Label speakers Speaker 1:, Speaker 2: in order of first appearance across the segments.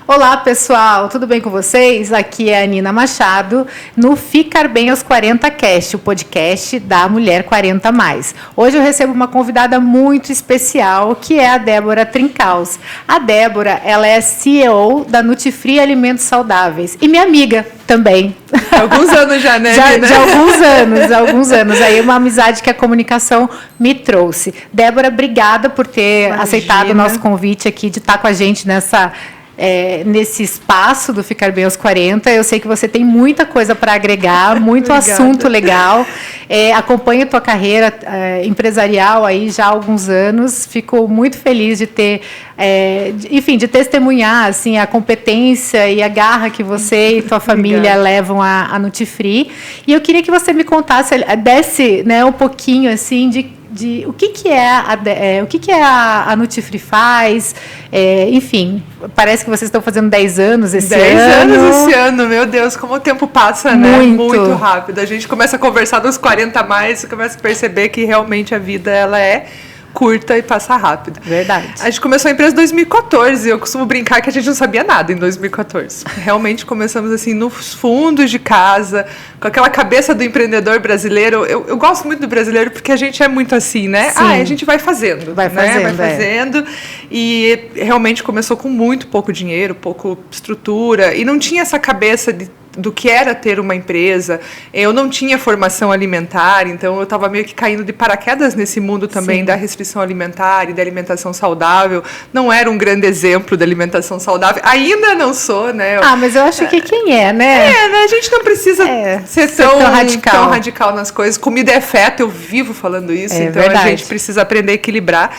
Speaker 1: Olá, pessoal, tudo bem com vocês? Aqui é a Nina Machado, no Ficar Bem aos 40 Cast, o podcast da Mulher 40 Mais. Hoje eu recebo uma convidada muito especial, que é a Débora Trincaus. A Débora, ela é CEO da Nutrifree Alimentos Saudáveis e minha amiga também.
Speaker 2: Há alguns anos já, né?
Speaker 1: De alguns anos. Aí uma amizade que a comunicação me trouxe. Débora, obrigada por ter aceitado o nosso convite aqui, de estar com a gente nesse espaço do Ficar Bem aos 40. Eu sei que você tem muita coisa para agregar, muito assunto legal. Acompanho a tua carreira empresarial aí já há alguns anos. Fico muito feliz de ter, de testemunhar assim, a competência e a garra que você e tua família levam a Nutrifree. E eu queria que você me contasse, desse, né, um pouquinho assim de o que é a Nutrifree faz, enfim, parece que vocês estão fazendo 10 anos esse ano.
Speaker 2: 10 anos esse ano, meu Deus, como o tempo passa, né? Muito rápido. A gente começa a conversar dos 40 a mais e começa a perceber que realmente a vida ela é curta e passa rápido.
Speaker 1: Verdade.
Speaker 2: A gente começou a empresa em 2014, eu costumo brincar que a gente não sabia nada em 2014. Realmente começamos assim nos fundos de casa, com aquela cabeça do empreendedor brasileiro. Eu gosto muito do brasileiro porque a gente é muito assim, né?
Speaker 1: Sim.
Speaker 2: A gente vai fazendo. Vai fazendo. E realmente começou com muito pouco dinheiro, pouco estrutura, e não tinha essa cabeça do que era ter uma empresa. Eu não tinha formação alimentar, então eu estava meio que caindo de paraquedas nesse mundo também. Sim. Da restrição alimentar e da alimentação saudável. Não era um grande exemplo da alimentação saudável. Ainda não sou, né?
Speaker 1: Mas eu acho que quem é, né?
Speaker 2: Né? A gente não precisa ser tão radical nas coisas. Comida é afeto, eu vivo falando isso, então verdade. A gente precisa aprender a equilibrar.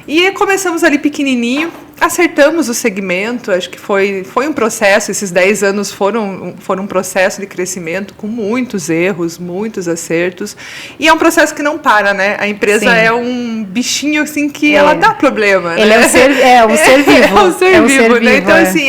Speaker 2: E começamos ali pequenininho, acertamos o segmento, acho que foi um processo, esses 10 anos foram um processo de crescimento com muitos erros, muitos acertos, e é um processo que não para, né? A empresa Sim. é um bichinho assim que ela dá problema,
Speaker 1: Ele
Speaker 2: né?
Speaker 1: é um ser vivo.
Speaker 2: É um ser vivo, né? Então, assim,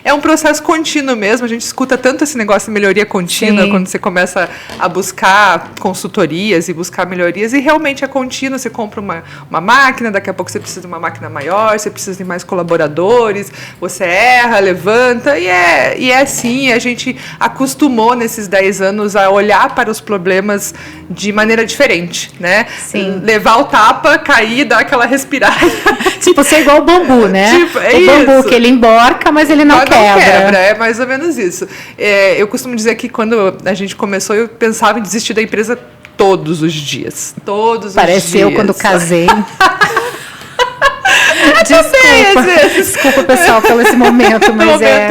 Speaker 2: é um processo contínuo mesmo, a gente escuta tanto esse negócio de melhoria contínua. Sim. Quando você começa a buscar consultorias e buscar melhorias, e realmente é contínuo, você compra uma máquina, daqui a pouco você precisa de uma máquina maior, você precisa de mais colaboradores, você erra, levanta, e é assim, a gente acostumou nesses 10 anos a olhar para os problemas de maneira diferente, né? Sim. Levar o tapa, cair, dar aquela respirada.
Speaker 1: Tipo, ser igual o bambu, né? O bambu que ele emborca, mas ele não quebra.
Speaker 2: É mais ou menos isso. Eu costumo dizer que quando a gente começou, eu pensava em desistir da empresa todos os dias.
Speaker 1: Pareceu quando casei. Desculpa, pessoal, pelo esse momento, mas
Speaker 2: né?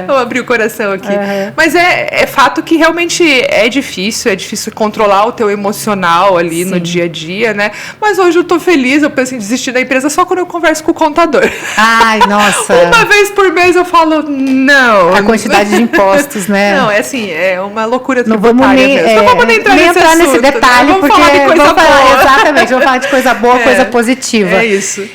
Speaker 2: Vamos abrir o coração aqui. Mas é fato que realmente é difícil controlar o teu emocional ali. Sim. No dia a dia, né? Mas hoje eu tô feliz, eu penso em desistir da empresa só quando eu converso com o contador.
Speaker 1: Ai, nossa.
Speaker 2: Uma vez por mês eu falo, não.
Speaker 1: A quantidade de impostos, né?
Speaker 2: Não, é uma loucura
Speaker 1: tributária. Não vamos nem entrar nesse detalhe, né? Porque
Speaker 2: falar de coisa boa.
Speaker 1: Exatamente, vamos falar de coisa boa, coisa positiva.
Speaker 2: É isso.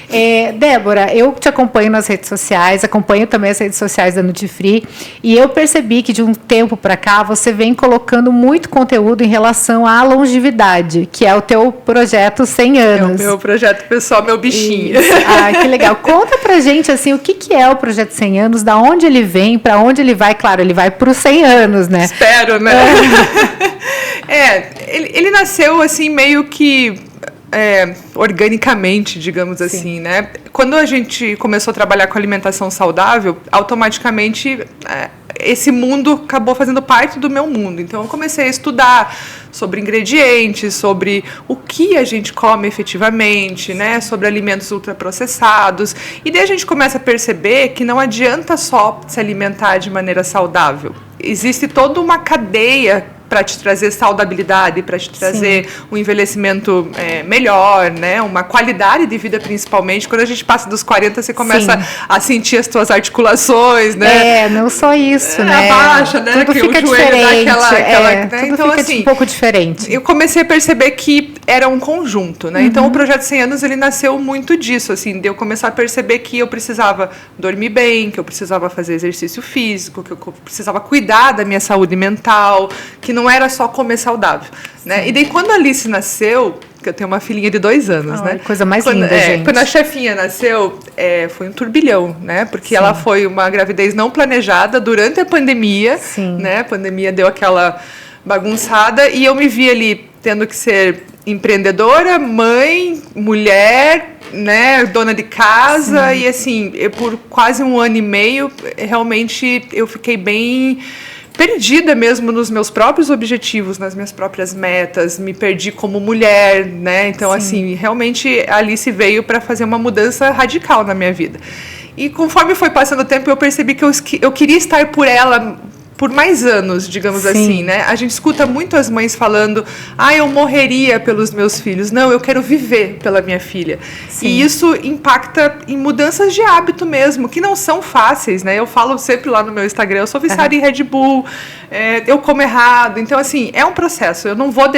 Speaker 1: Débora, eu te acompanho nas redes sociais, acompanho também as redes sociais da Nutrifree, e eu percebi que de um tempo para cá você vem colocando muito conteúdo em relação à longevidade, que é o teu projeto 100 anos.
Speaker 2: É o meu projeto pessoal, meu bichinho.
Speaker 1: Isso. Que legal. Conta pra gente assim, o que é o projeto 100 anos, da onde ele vem, para onde ele vai. Claro, ele vai para os 100 anos, né?
Speaker 2: Espero, né? Ele nasceu assim meio que organicamente, digamos assim, né? Quando a gente começou a trabalhar com alimentação saudável, automaticamente esse mundo acabou fazendo parte do meu mundo. Então, eu comecei a estudar sobre ingredientes, sobre o que a gente come efetivamente, né? Sobre alimentos ultraprocessados. E daí a gente começa a perceber que não adianta só se alimentar de maneira saudável. Existe toda uma cadeia para te trazer saudabilidade, para te trazer Sim. um envelhecimento melhor, né? Uma qualidade de vida, principalmente. Quando a gente passa dos 40, você começa Sim. a sentir as tuas articulações, né?
Speaker 1: Não só isso, né?
Speaker 2: Abaixa, né?
Speaker 1: Tudo
Speaker 2: que
Speaker 1: fica
Speaker 2: o joelho
Speaker 1: diferente.
Speaker 2: Dá aquela, né?
Speaker 1: Tudo
Speaker 2: então,
Speaker 1: fica
Speaker 2: assim,
Speaker 1: um pouco diferente.
Speaker 2: Eu comecei a perceber que era um conjunto, né? Uhum. Então, o Projeto 100 Anos, ele nasceu muito disso, assim, de eu começar a perceber que eu precisava dormir bem, que eu precisava fazer exercício físico, que eu precisava cuidar da minha saúde mental, que não era só comer saudável, né? E daí, quando a Alice nasceu, porque eu tenho uma filhinha de 2 anos, né?
Speaker 1: Coisa mais linda, gente.
Speaker 2: Quando a chefinha nasceu, foi um turbilhão, né? Porque ela foi uma gravidez não planejada durante a pandemia, né? A pandemia deu aquela bagunçada e eu me vi ali tendo que ser empreendedora, mãe, mulher, né, dona de casa. E assim, por quase 1 ano e meio, realmente eu fiquei bem perdida mesmo nos meus próprios objetivos, nas minhas próprias metas, me perdi como mulher, né? Então, assim, realmente a Alice veio para fazer uma mudança radical na minha vida. E conforme foi passando o tempo, eu percebi que eu queria estar por ela por mais anos, digamos assim, né? A gente escuta muito as mães falando, eu morreria pelos meus filhos. Não, eu quero viver pela minha filha. E isso impacta em mudanças de hábito mesmo, que não são fáceis, né? Eu falo sempre lá no meu Instagram, eu sou viciada em Red Bull, eu como errado. Então, assim, é um processo. Eu não vou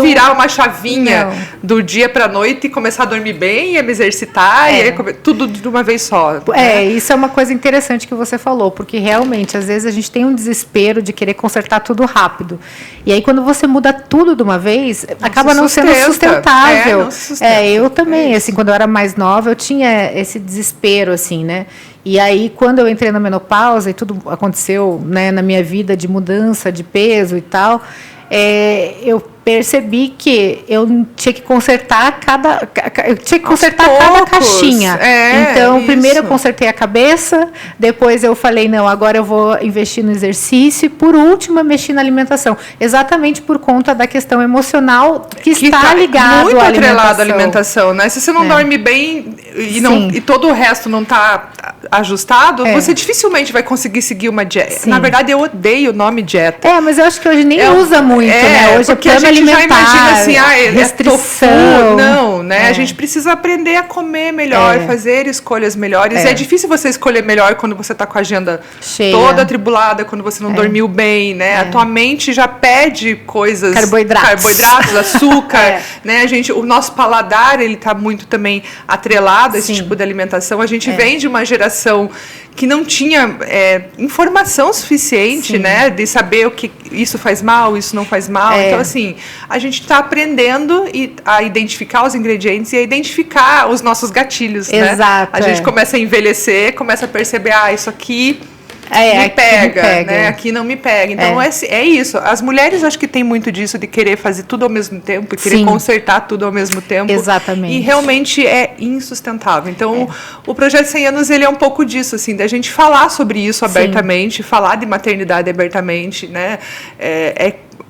Speaker 2: virar uma chavinha do dia para a noite e começar a dormir bem, a me exercitar, e aí tudo de uma vez só. Né?
Speaker 1: Isso é uma coisa interessante que você falou, porque realmente, às vezes a gente tem um desespero de querer consertar tudo rápido. E aí, quando você muda tudo de uma vez, acaba não sendo sustentável.
Speaker 2: Não se sustenta.
Speaker 1: Eu também, assim, quando eu era mais nova, eu tinha esse desespero, assim, né? E aí, quando eu entrei na menopausa e tudo aconteceu, né, na minha vida de mudança de peso e tal, eu percebi que eu tinha que consertar cada caixinha. Então, primeiro eu consertei a cabeça, depois eu falei, não, agora eu vou investir no exercício e, por último, eu mexi na alimentação. Exatamente por conta da questão emocional que está ligado
Speaker 2: muito
Speaker 1: à
Speaker 2: atrelado à alimentação, né? Se você não dorme bem e todo o resto não está ajustado, você dificilmente vai conseguir seguir uma dieta. Na verdade, eu odeio o nome dieta.
Speaker 1: Mas eu acho que hoje nem usa muito, né? Hoje
Speaker 2: porque a gente já imagina assim,
Speaker 1: restrição.
Speaker 2: Tofu. Não, né? A gente precisa aprender a comer melhor, fazer escolhas melhores. É difícil você escolher melhor quando você está com a agenda toda atribulada, quando você não dormiu bem, né? A tua mente já pede coisas... Carboidratos, açúcar, né? O nosso paladar, ele está muito também atrelado a esse tipo de alimentação. A gente vem de uma geração que não tinha informação suficiente, né, de saber o que isso faz mal, isso não faz mal. Então, assim, a gente está aprendendo a identificar os ingredientes e a identificar os nossos gatilhos, né? A gente começa a envelhecer, começa a perceber, isso aqui me pega, né? Aqui não me pega. Então, é isso. As mulheres, acho que tem muito disso, de querer fazer tudo ao mesmo tempo, querer consertar tudo ao mesmo tempo.
Speaker 1: Exatamente.
Speaker 2: E realmente é insustentável. Então, o Projeto 100 Anos, ele é um pouco disso, assim, da gente falar sobre isso abertamente, falar de maternidade abertamente, né?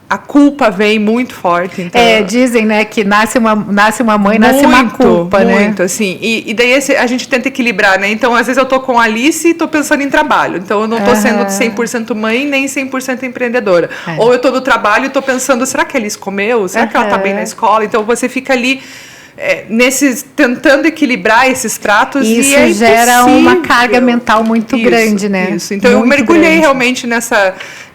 Speaker 2: A culpa vem muito forte. Então,
Speaker 1: dizem, né, que nasce uma mãe, nasce uma culpa, né?
Speaker 2: Muito, assim. E daí a gente tenta equilibrar, né? Então, às vezes eu tô com a Alice e tô pensando em trabalho. Então, eu não tô sendo 100% mãe, nem 100% empreendedora. Ou eu tô no trabalho e tô pensando, será que a Alice comeu? Será que ela tá bem na escola? Então, você fica ali... tentando equilibrar esses pratos.
Speaker 1: Isso gera uma carga mental muito grande, né?
Speaker 2: Isso. Então, eu mergulhei realmente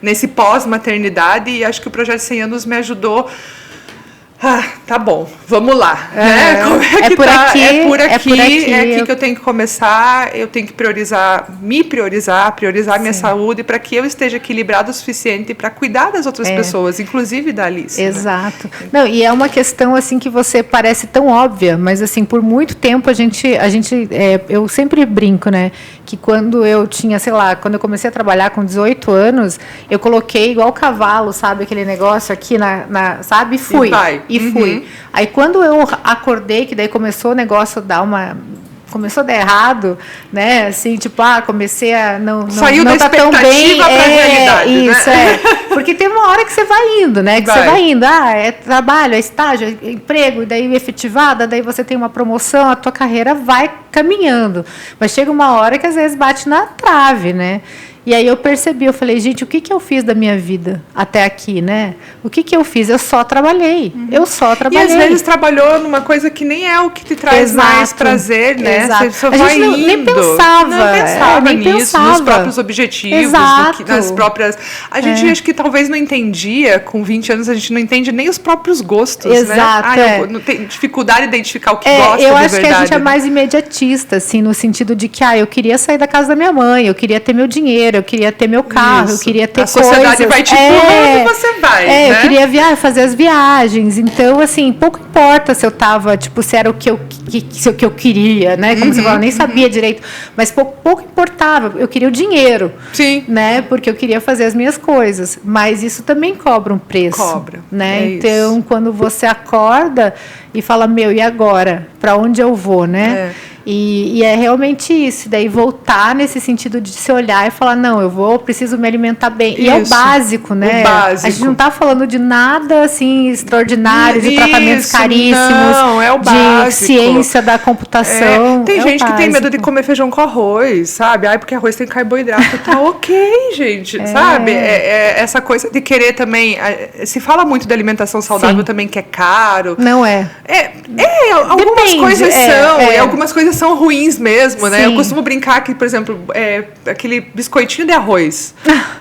Speaker 2: nesse pós-maternidade e acho que o Projeto 100 Anos me ajudou. Tá bom, vamos lá. Né? Como é que
Speaker 1: por aqui,
Speaker 2: é por aqui que eu tenho que começar, eu tenho que priorizar minha saúde para que eu esteja equilibrado o suficiente para cuidar das outras pessoas, inclusive da Alice.
Speaker 1: Exato. Né? Não, e é uma questão assim que você parece tão óbvia, mas assim, por muito tempo eu sempre brinco, né, que quando eu tinha, quando eu comecei a trabalhar com 18 anos, eu coloquei igual cavalo, sabe, aquele negócio aqui sabe, e fui. E fui. Aí quando eu acordei, que daí começou o negócio começou a dar errado, né? Assim, tipo, comecei a
Speaker 2: saiu
Speaker 1: não
Speaker 2: da
Speaker 1: tá tão bem.
Speaker 2: Pra realidade,
Speaker 1: isso,
Speaker 2: né?
Speaker 1: Porque tem uma hora que você vai indo, né? Você vai indo, é trabalho, é estágio, é emprego, e daí efetivada, daí você tem uma promoção, a tua carreira vai caminhando. Mas chega uma hora que às vezes bate na trave, né? E aí eu percebi, eu falei, gente, o que eu fiz da minha vida até aqui, né? O que eu fiz? Eu só trabalhei. E
Speaker 2: às vezes trabalhou numa coisa que nem é o que te traz mais prazer, né?
Speaker 1: Exato.
Speaker 2: Você só vai indo.
Speaker 1: Nem pensava
Speaker 2: nisso, nos próprios objetivos, nas próprias... A gente acho que talvez não entendia, com 20 anos a gente não entende nem os próprios gostos,
Speaker 1: exato,
Speaker 2: né? Não tem dificuldade de identificar o que gosta de verdade.
Speaker 1: Eu acho que a gente é mais imediatista, assim, no sentido de que, eu queria sair da casa da minha mãe, eu queria ter meu dinheiro, eu queria ter meu carro, eu queria ter coisas.
Speaker 2: A sociedade vai te empurrando e você vai, né?
Speaker 1: Eu queria fazer as viagens. Então, assim, pouco importa se eu tava, tipo, se era o que eu queria, né? Como você falou, eu nem sabia direito. Mas pouco importava. Eu queria o dinheiro.
Speaker 2: Sim.
Speaker 1: Né? Porque eu queria fazer as minhas coisas. Mas isso também cobra um preço.
Speaker 2: Cobra.
Speaker 1: Né? Então, quando você acorda e fala, e agora? Para onde eu vou, né? E é realmente isso. Daí voltar nesse sentido de se olhar e falar, não, preciso me alimentar bem. Isso. E é o básico, né?
Speaker 2: O básico.
Speaker 1: A gente não está falando de nada assim extraordinário, de tratamentos caríssimos,
Speaker 2: não, é o básico.
Speaker 1: De ciência da computação.
Speaker 2: Tem gente que tem medo de comer feijão com arroz, sabe? Porque arroz tem carboidrato. Tá ok, gente, sabe? Essa coisa de querer também... Se fala muito de alimentação saudável também, que é caro.
Speaker 1: Não é.
Speaker 2: Algumas coisas são, e algumas coisas são ruins mesmo, né?
Speaker 1: Sim.
Speaker 2: Eu costumo brincar que, por exemplo, aquele biscoitinho de arroz.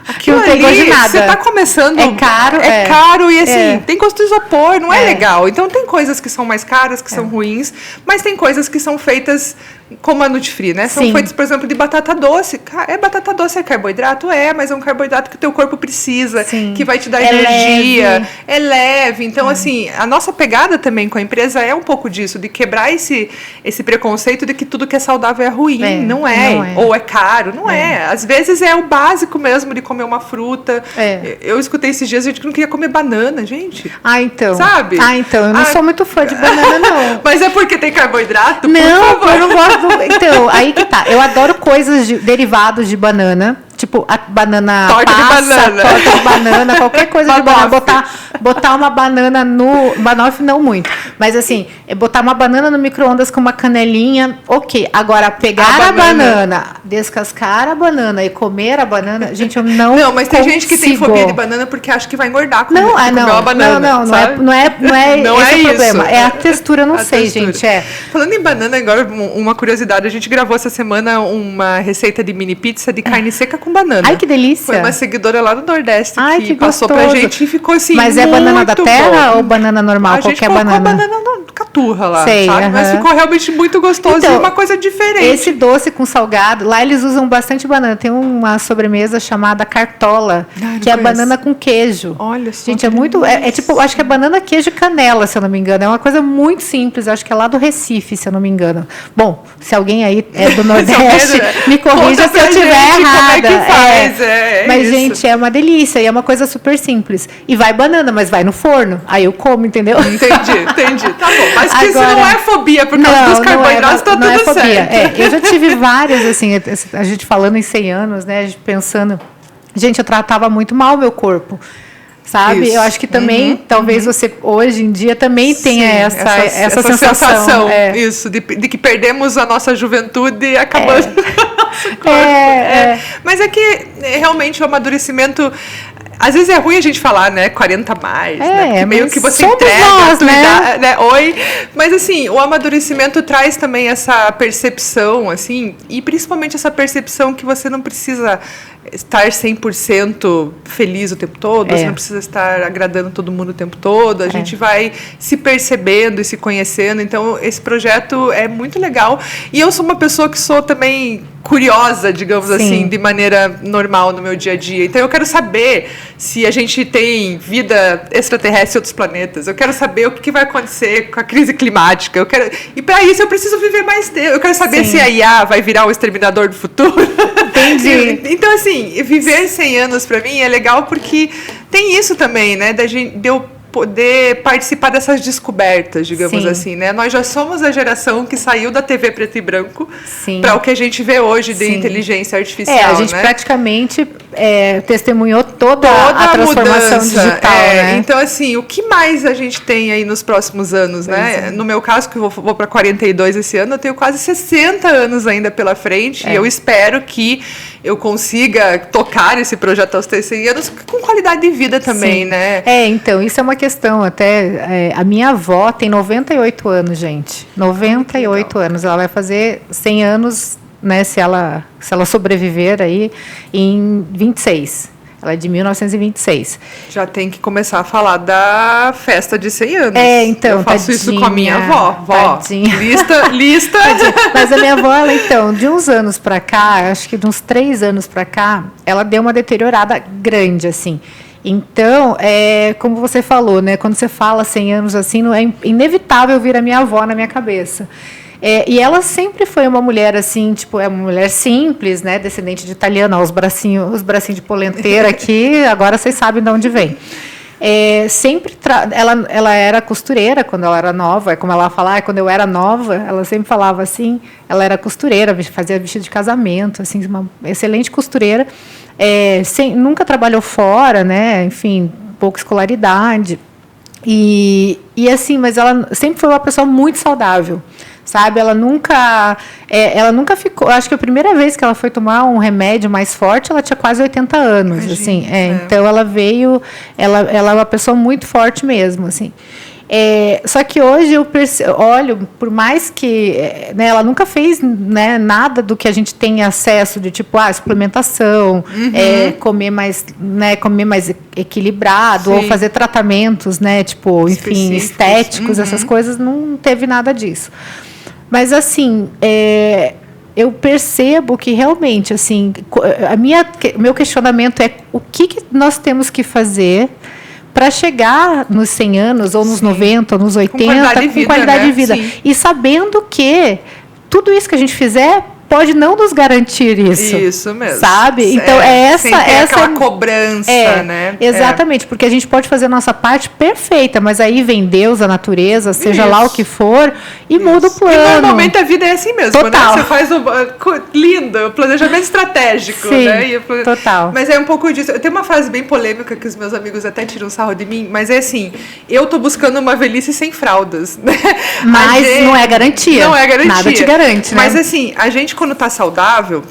Speaker 1: Aquilo não tem gosto de nada.
Speaker 2: Você tá começando...
Speaker 1: É caro.
Speaker 2: É caro e, assim, tem gosto de isopor, não é legal. Então, tem coisas que são mais caras, que são ruins, mas tem coisas que são feitas como a Nutri-Free, né? São feitas, por exemplo, de batata doce. Batata doce é carboidrato? Mas é um carboidrato que o teu corpo precisa, que vai te dar energia. É leve. Então, assim, a nossa pegada também com a empresa é um pouco disso, de quebrar esse preconceito de que tudo que é saudável é ruim. Não é. Ou é caro. Não é. Às vezes é o básico mesmo de comer uma fruta. Eu escutei esses dias gente que não queria comer banana, gente.
Speaker 1: Então.
Speaker 2: Sabe?
Speaker 1: Eu não sou muito fã de banana, não.
Speaker 2: Mas é porque tem carboidrato?
Speaker 1: Não, por favor. Eu não gosto. Então, aí que tá. Eu adoro coisas derivados de banana. Tipo, a banana
Speaker 2: torta
Speaker 1: de banana, qualquer coisa de banana. Botar uma banana no... Banoffee não muito. Mas assim, botar uma banana no micro-ondas com uma canelinha, ok. Agora, pegar a banana, descascar a banana e comer a banana, gente, eu não
Speaker 2: Não, mas tem gente que tem fobia de
Speaker 1: consigo.
Speaker 2: banana porque acha que vai engordar com
Speaker 1: Não,
Speaker 2: comer uma banana.
Speaker 1: Não é
Speaker 2: Não
Speaker 1: esse
Speaker 2: é
Speaker 1: o problema.
Speaker 2: isso.
Speaker 1: É a textura, eu não sei, gente.
Speaker 2: Falando em banana, agora uma curiosidade. A gente gravou essa semana uma receita de mini pizza de carne seca com banana.
Speaker 1: Ai, que delícia.
Speaker 2: Foi uma seguidora lá do Nordeste que passou
Speaker 1: gostoso.
Speaker 2: Pra gente e ficou assim.
Speaker 1: Mas é banana da terra ou banana normal? Qualquer banana?
Speaker 2: A gente colocou banana caturra lá,
Speaker 1: Sei,
Speaker 2: sabe? Mas ficou realmente muito gostoso e uma coisa diferente.
Speaker 1: Esse doce com salgado, lá eles usam bastante banana. Tem uma sobremesa chamada cartola, que é banana com queijo.
Speaker 2: Olha só.
Speaker 1: Gente, é muito... É tipo, acho que é banana, queijo e canela, se eu não me engano. É uma coisa muito simples. Acho que é lá do Recife, se eu não me engano. Bom, se alguém aí é do Nordeste, me corrija se eu estiver errada.
Speaker 2: Como é que faz?
Speaker 1: Mas,
Speaker 2: isso.
Speaker 1: gente, é uma delícia. E é uma coisa super simples. E vai banana, mas vai no forno. Aí eu como, entendeu?
Speaker 2: Entendi. Tá bom. Mas que isso não é fobia por causa dos carboidratos, tá tudo certo.
Speaker 1: Eu já tive várias, assim, a gente falando em 100 anos, né? A gente pensando... Gente, eu tratava muito mal o meu corpo. Sabe? Isso. Eu acho que também, talvez você, hoje em dia, também tenha essa sensação.
Speaker 2: Isso, de que perdemos a nossa juventude e acabamos o nosso corpo. Mas é que, realmente, o amadurecimento... Às vezes é ruim a gente falar, né? 40 mais, né? Porque meio que você entrega
Speaker 1: nós,
Speaker 2: a tua idade, né? Oi. Mas, assim, o amadurecimento traz também essa percepção, assim, e principalmente essa percepção que você não precisa estar 100% feliz o tempo todo, você não precisa estar agradando todo mundo o tempo todo, a gente vai se percebendo e se conhecendo, então esse projeto é muito legal, e eu sou uma pessoa que sou também curiosa, digamos assim, de maneira normal no meu dia a dia, então eu quero saber se a gente tem vida extraterrestre em outros planetas, eu quero saber o que vai acontecer com a crise climática, e para isso eu preciso viver mais tempo, eu quero saber se a IA vai virar o exterminador do futuro.
Speaker 1: Entendi.
Speaker 2: Então, assim, viver 100 anos para mim é legal porque tem isso também, né? De eu poder participar dessas descobertas, digamos assim, né? Nós já somos a geração que saiu da TV preto e branco para o que a gente vê hoje de inteligência artificial,
Speaker 1: a gente praticamente testemunhou toda a transformação
Speaker 2: mudança,
Speaker 1: digital, né?
Speaker 2: Então, assim, o que mais a gente tem aí nos próximos anos, né? No meu caso, que eu vou para 42 esse ano, eu tenho quase 60 anos ainda pela frente e eu espero que eu consiga tocar esse projeto aos 100 anos com qualidade de vida também, né?
Speaker 1: Então, isso é uma questão até... a minha avó tem 98 anos, gente. 98 anos. Ela vai fazer 100 anos, né, se ela sobreviver aí, em 26. Ela é de 1926.
Speaker 2: Já tem que começar a falar da festa de 100 anos.
Speaker 1: Então,
Speaker 2: eu faço
Speaker 1: tadinha,
Speaker 2: isso com a minha avó.
Speaker 1: Tadinha.
Speaker 2: Lista.
Speaker 1: Tadinha. Mas a minha avó, ela, então, de uns anos para cá, acho que de uns 3 anos para cá, ela deu uma deteriorada grande, assim. Então, como você falou, né? Quando você fala 100 anos assim, não é inevitável vir a minha avó na minha cabeça. E ela sempre foi uma mulher assim, tipo, é uma mulher simples, né? Descendente de italiano, ó, os bracinhos de polenteira aqui, agora vocês sabem de onde vem. Ela era costureira quando ela era nova, como ela fala, quando eu era nova, ela sempre falava assim, ela era costureira, fazia vestido de casamento, assim, uma excelente costureira, nunca trabalhou fora, né? Enfim, pouca escolaridade, e assim, mas ela sempre foi uma pessoa muito saudável, sabe? Ela nunca ficou. Acho que a primeira vez que ela foi tomar um remédio mais forte, ela tinha quase 80 anos,
Speaker 2: Imagina,
Speaker 1: assim. Então ela veio, ela é uma pessoa muito forte mesmo, assim. Só que hoje eu olho, por mais que, né, ela nunca fez, né, nada do que a gente tem acesso, de tipo, suplementação, comer mais equilibrado, sim, ou fazer tratamentos, né, tipo, enfim, estéticos, essas coisas, não teve nada disso. Mas, assim, eu percebo que realmente, assim, meu questionamento é o que nós temos que fazer para chegar nos 100 anos, ou nos 90, ou nos 80, com qualidade de vida. Sim. E sabendo que tudo isso que a gente fizer pode não nos garantir isso.
Speaker 2: Isso mesmo.
Speaker 1: Sabe? Então,
Speaker 2: sem ter aquela cobrança, né?
Speaker 1: Exatamente, porque a gente pode fazer a nossa parte perfeita, mas aí vem Deus, a natureza, seja lá o que for, e muda o plano.
Speaker 2: E normalmente a vida é assim mesmo,
Speaker 1: total,
Speaker 2: né? Você faz lindo, planejamento estratégico,
Speaker 1: sim,
Speaker 2: né?
Speaker 1: Total.
Speaker 2: Mas é um pouco disso. Eu tenho uma frase bem polêmica que os meus amigos até tiram sarro de mim, mas é assim, eu tô buscando uma velhice sem fraldas, né?
Speaker 1: Mas não é garantia.
Speaker 2: Não é garantia.
Speaker 1: Nada te garante, né?
Speaker 2: Mas assim, a gente quando tá saudável,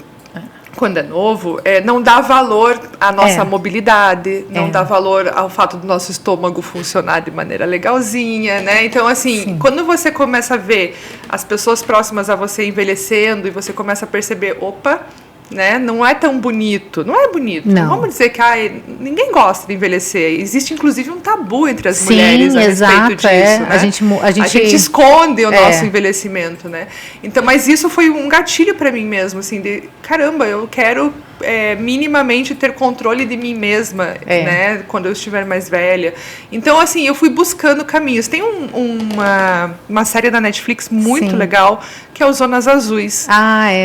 Speaker 2: quando é novo, não dá valor à nossa mobilidade, não dá valor ao fato do nosso estômago funcionar de maneira legalzinha, né? Então, assim, sim, quando você começa a ver as pessoas próximas a você envelhecendo e você começa a perceber, opa, né? Não é tão bonito. Não é bonito. Não vamos dizer que ninguém gosta de envelhecer. Existe, inclusive, um tabu entre as mulheres a respeito disso. Né?
Speaker 1: A gente
Speaker 2: esconde o nosso envelhecimento, né? Então, mas isso foi um gatilho para mim mesmo, assim, de caramba, eu quero minimamente ter controle de mim mesma, né? Quando eu estiver mais velha. Então, assim, eu fui buscando caminhos. Tem uma série da Netflix muito, sim, legal, que é o Zonas Azuis.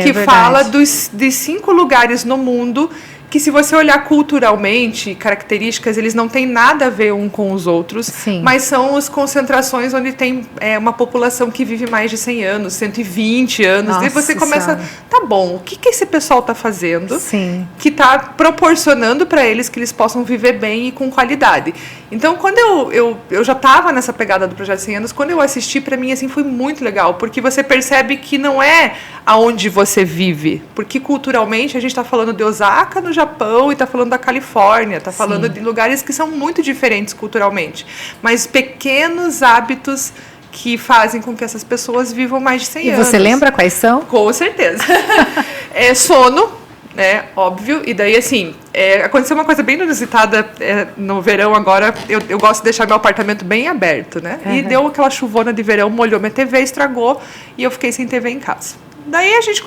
Speaker 2: Que verdade. Fala de 5 lugares no mundo que, se você olhar culturalmente, características, eles não têm nada a ver um com os outros, sim, mas são as concentrações onde tem uma população que vive mais de 100 anos, 120 anos. Nossa, e você começa, tá bom, o que esse pessoal está fazendo, sim, que está proporcionando para eles que eles possam viver bem e com qualidade. Então, quando eu já estava nessa pegada do Projeto 100 Anos, quando eu assisti, para mim, assim, foi muito legal, porque você percebe que não é aonde você vive, porque culturalmente a gente está falando de Osaka, no Japão, e está falando da Califórnia, está falando, sim, de lugares que são muito diferentes culturalmente, mas pequenos hábitos que fazem com que essas pessoas vivam mais de 100 anos.
Speaker 1: E você lembra quais são?
Speaker 2: Com certeza. Sono, né, óbvio, e daí, assim, aconteceu uma coisa bem inusitada no verão agora, eu gosto de deixar meu apartamento bem aberto, né, e deu aquela chuvona de verão, molhou minha TV, estragou, e eu fiquei sem TV em casa. Daí a gente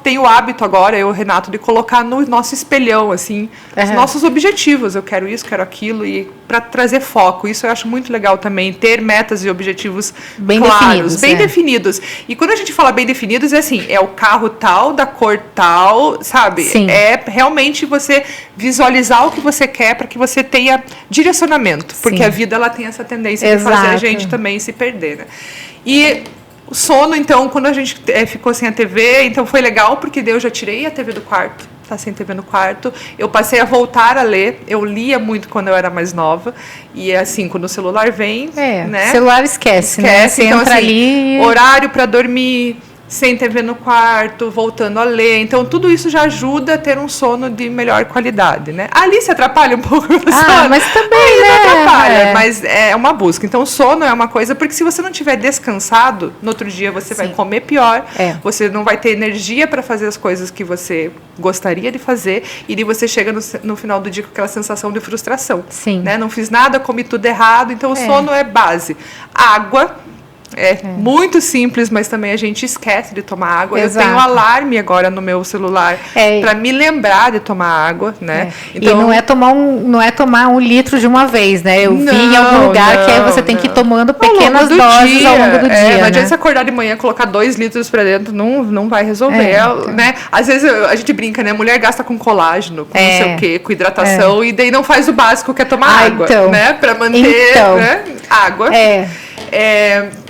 Speaker 2: tem o hábito agora, eu e o Renato, de colocar no nosso espelhão, assim, os nossos objetivos. Eu quero isso, quero aquilo, e para trazer foco. Isso eu acho muito legal também, ter metas e objetivos
Speaker 1: bem
Speaker 2: claros,
Speaker 1: definidos,
Speaker 2: bem definidos. E quando a gente fala bem definidos, é assim, é o carro tal, da cor tal, sabe?
Speaker 1: Sim.
Speaker 2: É realmente você visualizar o que você quer para que você tenha direcionamento. Porque, sim, a vida, ela tem essa tendência, exato, de fazer a gente também se perder, né? E o sono, então, quando a gente ficou sem a TV, então foi legal, porque daí eu já tirei a TV do quarto, tá sem TV no quarto, eu passei a voltar a ler, eu lia muito quando eu era mais nova, e assim, quando o celular vem, né?
Speaker 1: O celular esquece, né? Você
Speaker 2: então,
Speaker 1: entra
Speaker 2: assim,
Speaker 1: ali...
Speaker 2: horário para dormir, sem TV no quarto, voltando a ler. Então, tudo isso já ajuda a ter um sono de melhor qualidade, né? Ali se atrapalha um pouco o sono.
Speaker 1: Mas também, né?
Speaker 2: Não atrapalha, mas é uma busca. Então, o sono é uma coisa, porque se você não tiver descansado, no outro dia você vai comer pior, você não vai ter energia para fazer as coisas que você gostaria de fazer, e daí você chega no final do dia com aquela sensação de frustração.
Speaker 1: Sim.
Speaker 2: Né? Não fiz nada, comi tudo errado, então o sono é base. Água. Muito simples, mas também a gente esquece de tomar água.
Speaker 1: Exato.
Speaker 2: Eu tenho alarme agora no meu celular para me lembrar de tomar água, né?
Speaker 1: Então, e não é tomar 1 litro de uma vez, né? Eu vi em algum lugar que aí você tem que ir tomando pequenas doses ao longo do dia.
Speaker 2: Não adianta você acordar de manhã e colocar 2 litros para dentro, não vai resolver, né? Às vezes a gente brinca, né? A mulher gasta com colágeno, com não sei o quê, com hidratação, e daí não faz o básico, que é tomar água, né? Para manter né? Água.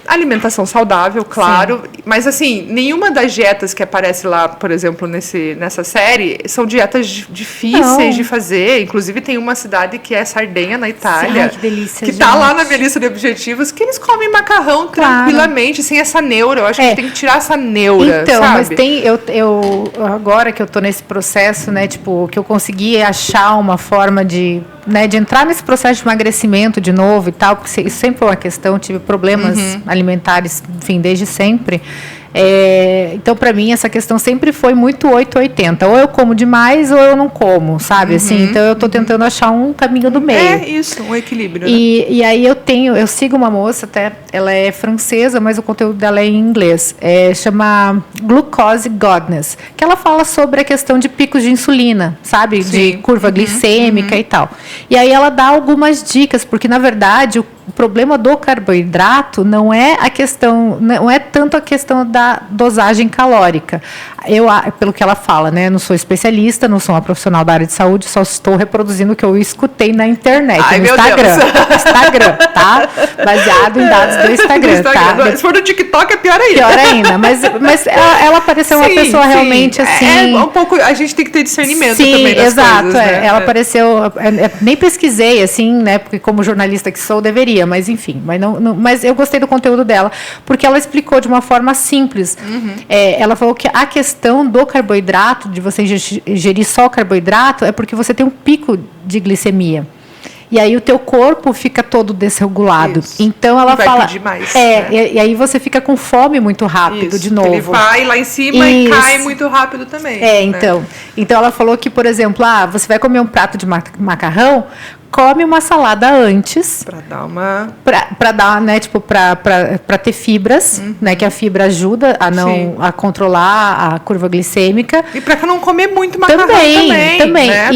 Speaker 2: Alimentação saudável, claro. Sim. Mas, assim, nenhuma das dietas que aparece lá, por exemplo, nessa série, são dietas difíceis de fazer. Inclusive, tem uma cidade que é Sardenha, na Itália.
Speaker 1: Ai, que delícia,
Speaker 2: que tá lá na minha lista de objetivos, que eles comem macarrão tranquilamente, sem essa neura. Eu acho que tem que tirar essa neura,
Speaker 1: então,
Speaker 2: sabe?
Speaker 1: Mas tem... agora que eu tô nesse processo, né, tipo, que eu consegui achar uma forma de entrar nesse processo de emagrecimento de novo e tal, porque isso sempre foi uma questão, tive problemas alimentares, enfim, desde sempre. Então, para mim, essa questão sempre foi muito 880. Ou eu como demais ou eu não como, sabe? Assim, então, eu estou tentando achar um caminho do meio.
Speaker 2: É isso, um equilíbrio. Né?
Speaker 1: E aí eu sigo uma moça, até, ela é francesa, mas o conteúdo dela é em inglês. Chama Glucose Godness, que ela fala sobre a questão de picos de insulina, sabe? Sim. De curva glicêmica e tal. E aí ela dá algumas dicas, porque, na verdade, o problema do carboidrato não é tanto a questão da dosagem calórica. Pelo que ela fala, né? Não sou especialista, não sou uma profissional da área de saúde, só estou reproduzindo o que eu escutei na internet, no Instagram. Instagram, tá? Baseado em dados do Instagram, tá?
Speaker 2: Se for no TikTok é pior ainda.
Speaker 1: Pior ainda, mas ela pareceu uma pessoa realmente assim...
Speaker 2: um pouco, a gente tem que ter discernimento
Speaker 1: também das coisas,
Speaker 2: né?
Speaker 1: Ela pareceu... nem pesquisei, assim, né? Porque como jornalista que sou, deveria, mas enfim. Mas eu gostei do conteúdo dela, porque ela explicou de uma forma simples. Ela falou que a questão do carboidrato, de você ingerir só carboidrato, é porque você tem um pico de glicemia. E aí o teu corpo fica todo desregulado. Isso. Então ela fala...
Speaker 2: demais,
Speaker 1: e aí você fica com fome muito rápido, de novo.
Speaker 2: Ele vai lá em cima e cai muito rápido também.
Speaker 1: Então ela falou que, por exemplo, você vai comer um prato de macarrão, come uma salada antes.
Speaker 2: Para dar uma...
Speaker 1: Para dar, né, tipo, para ter fibras, né, que a fibra ajuda a controlar a curva glicêmica.
Speaker 2: E para não comer muito macarrão também. Né?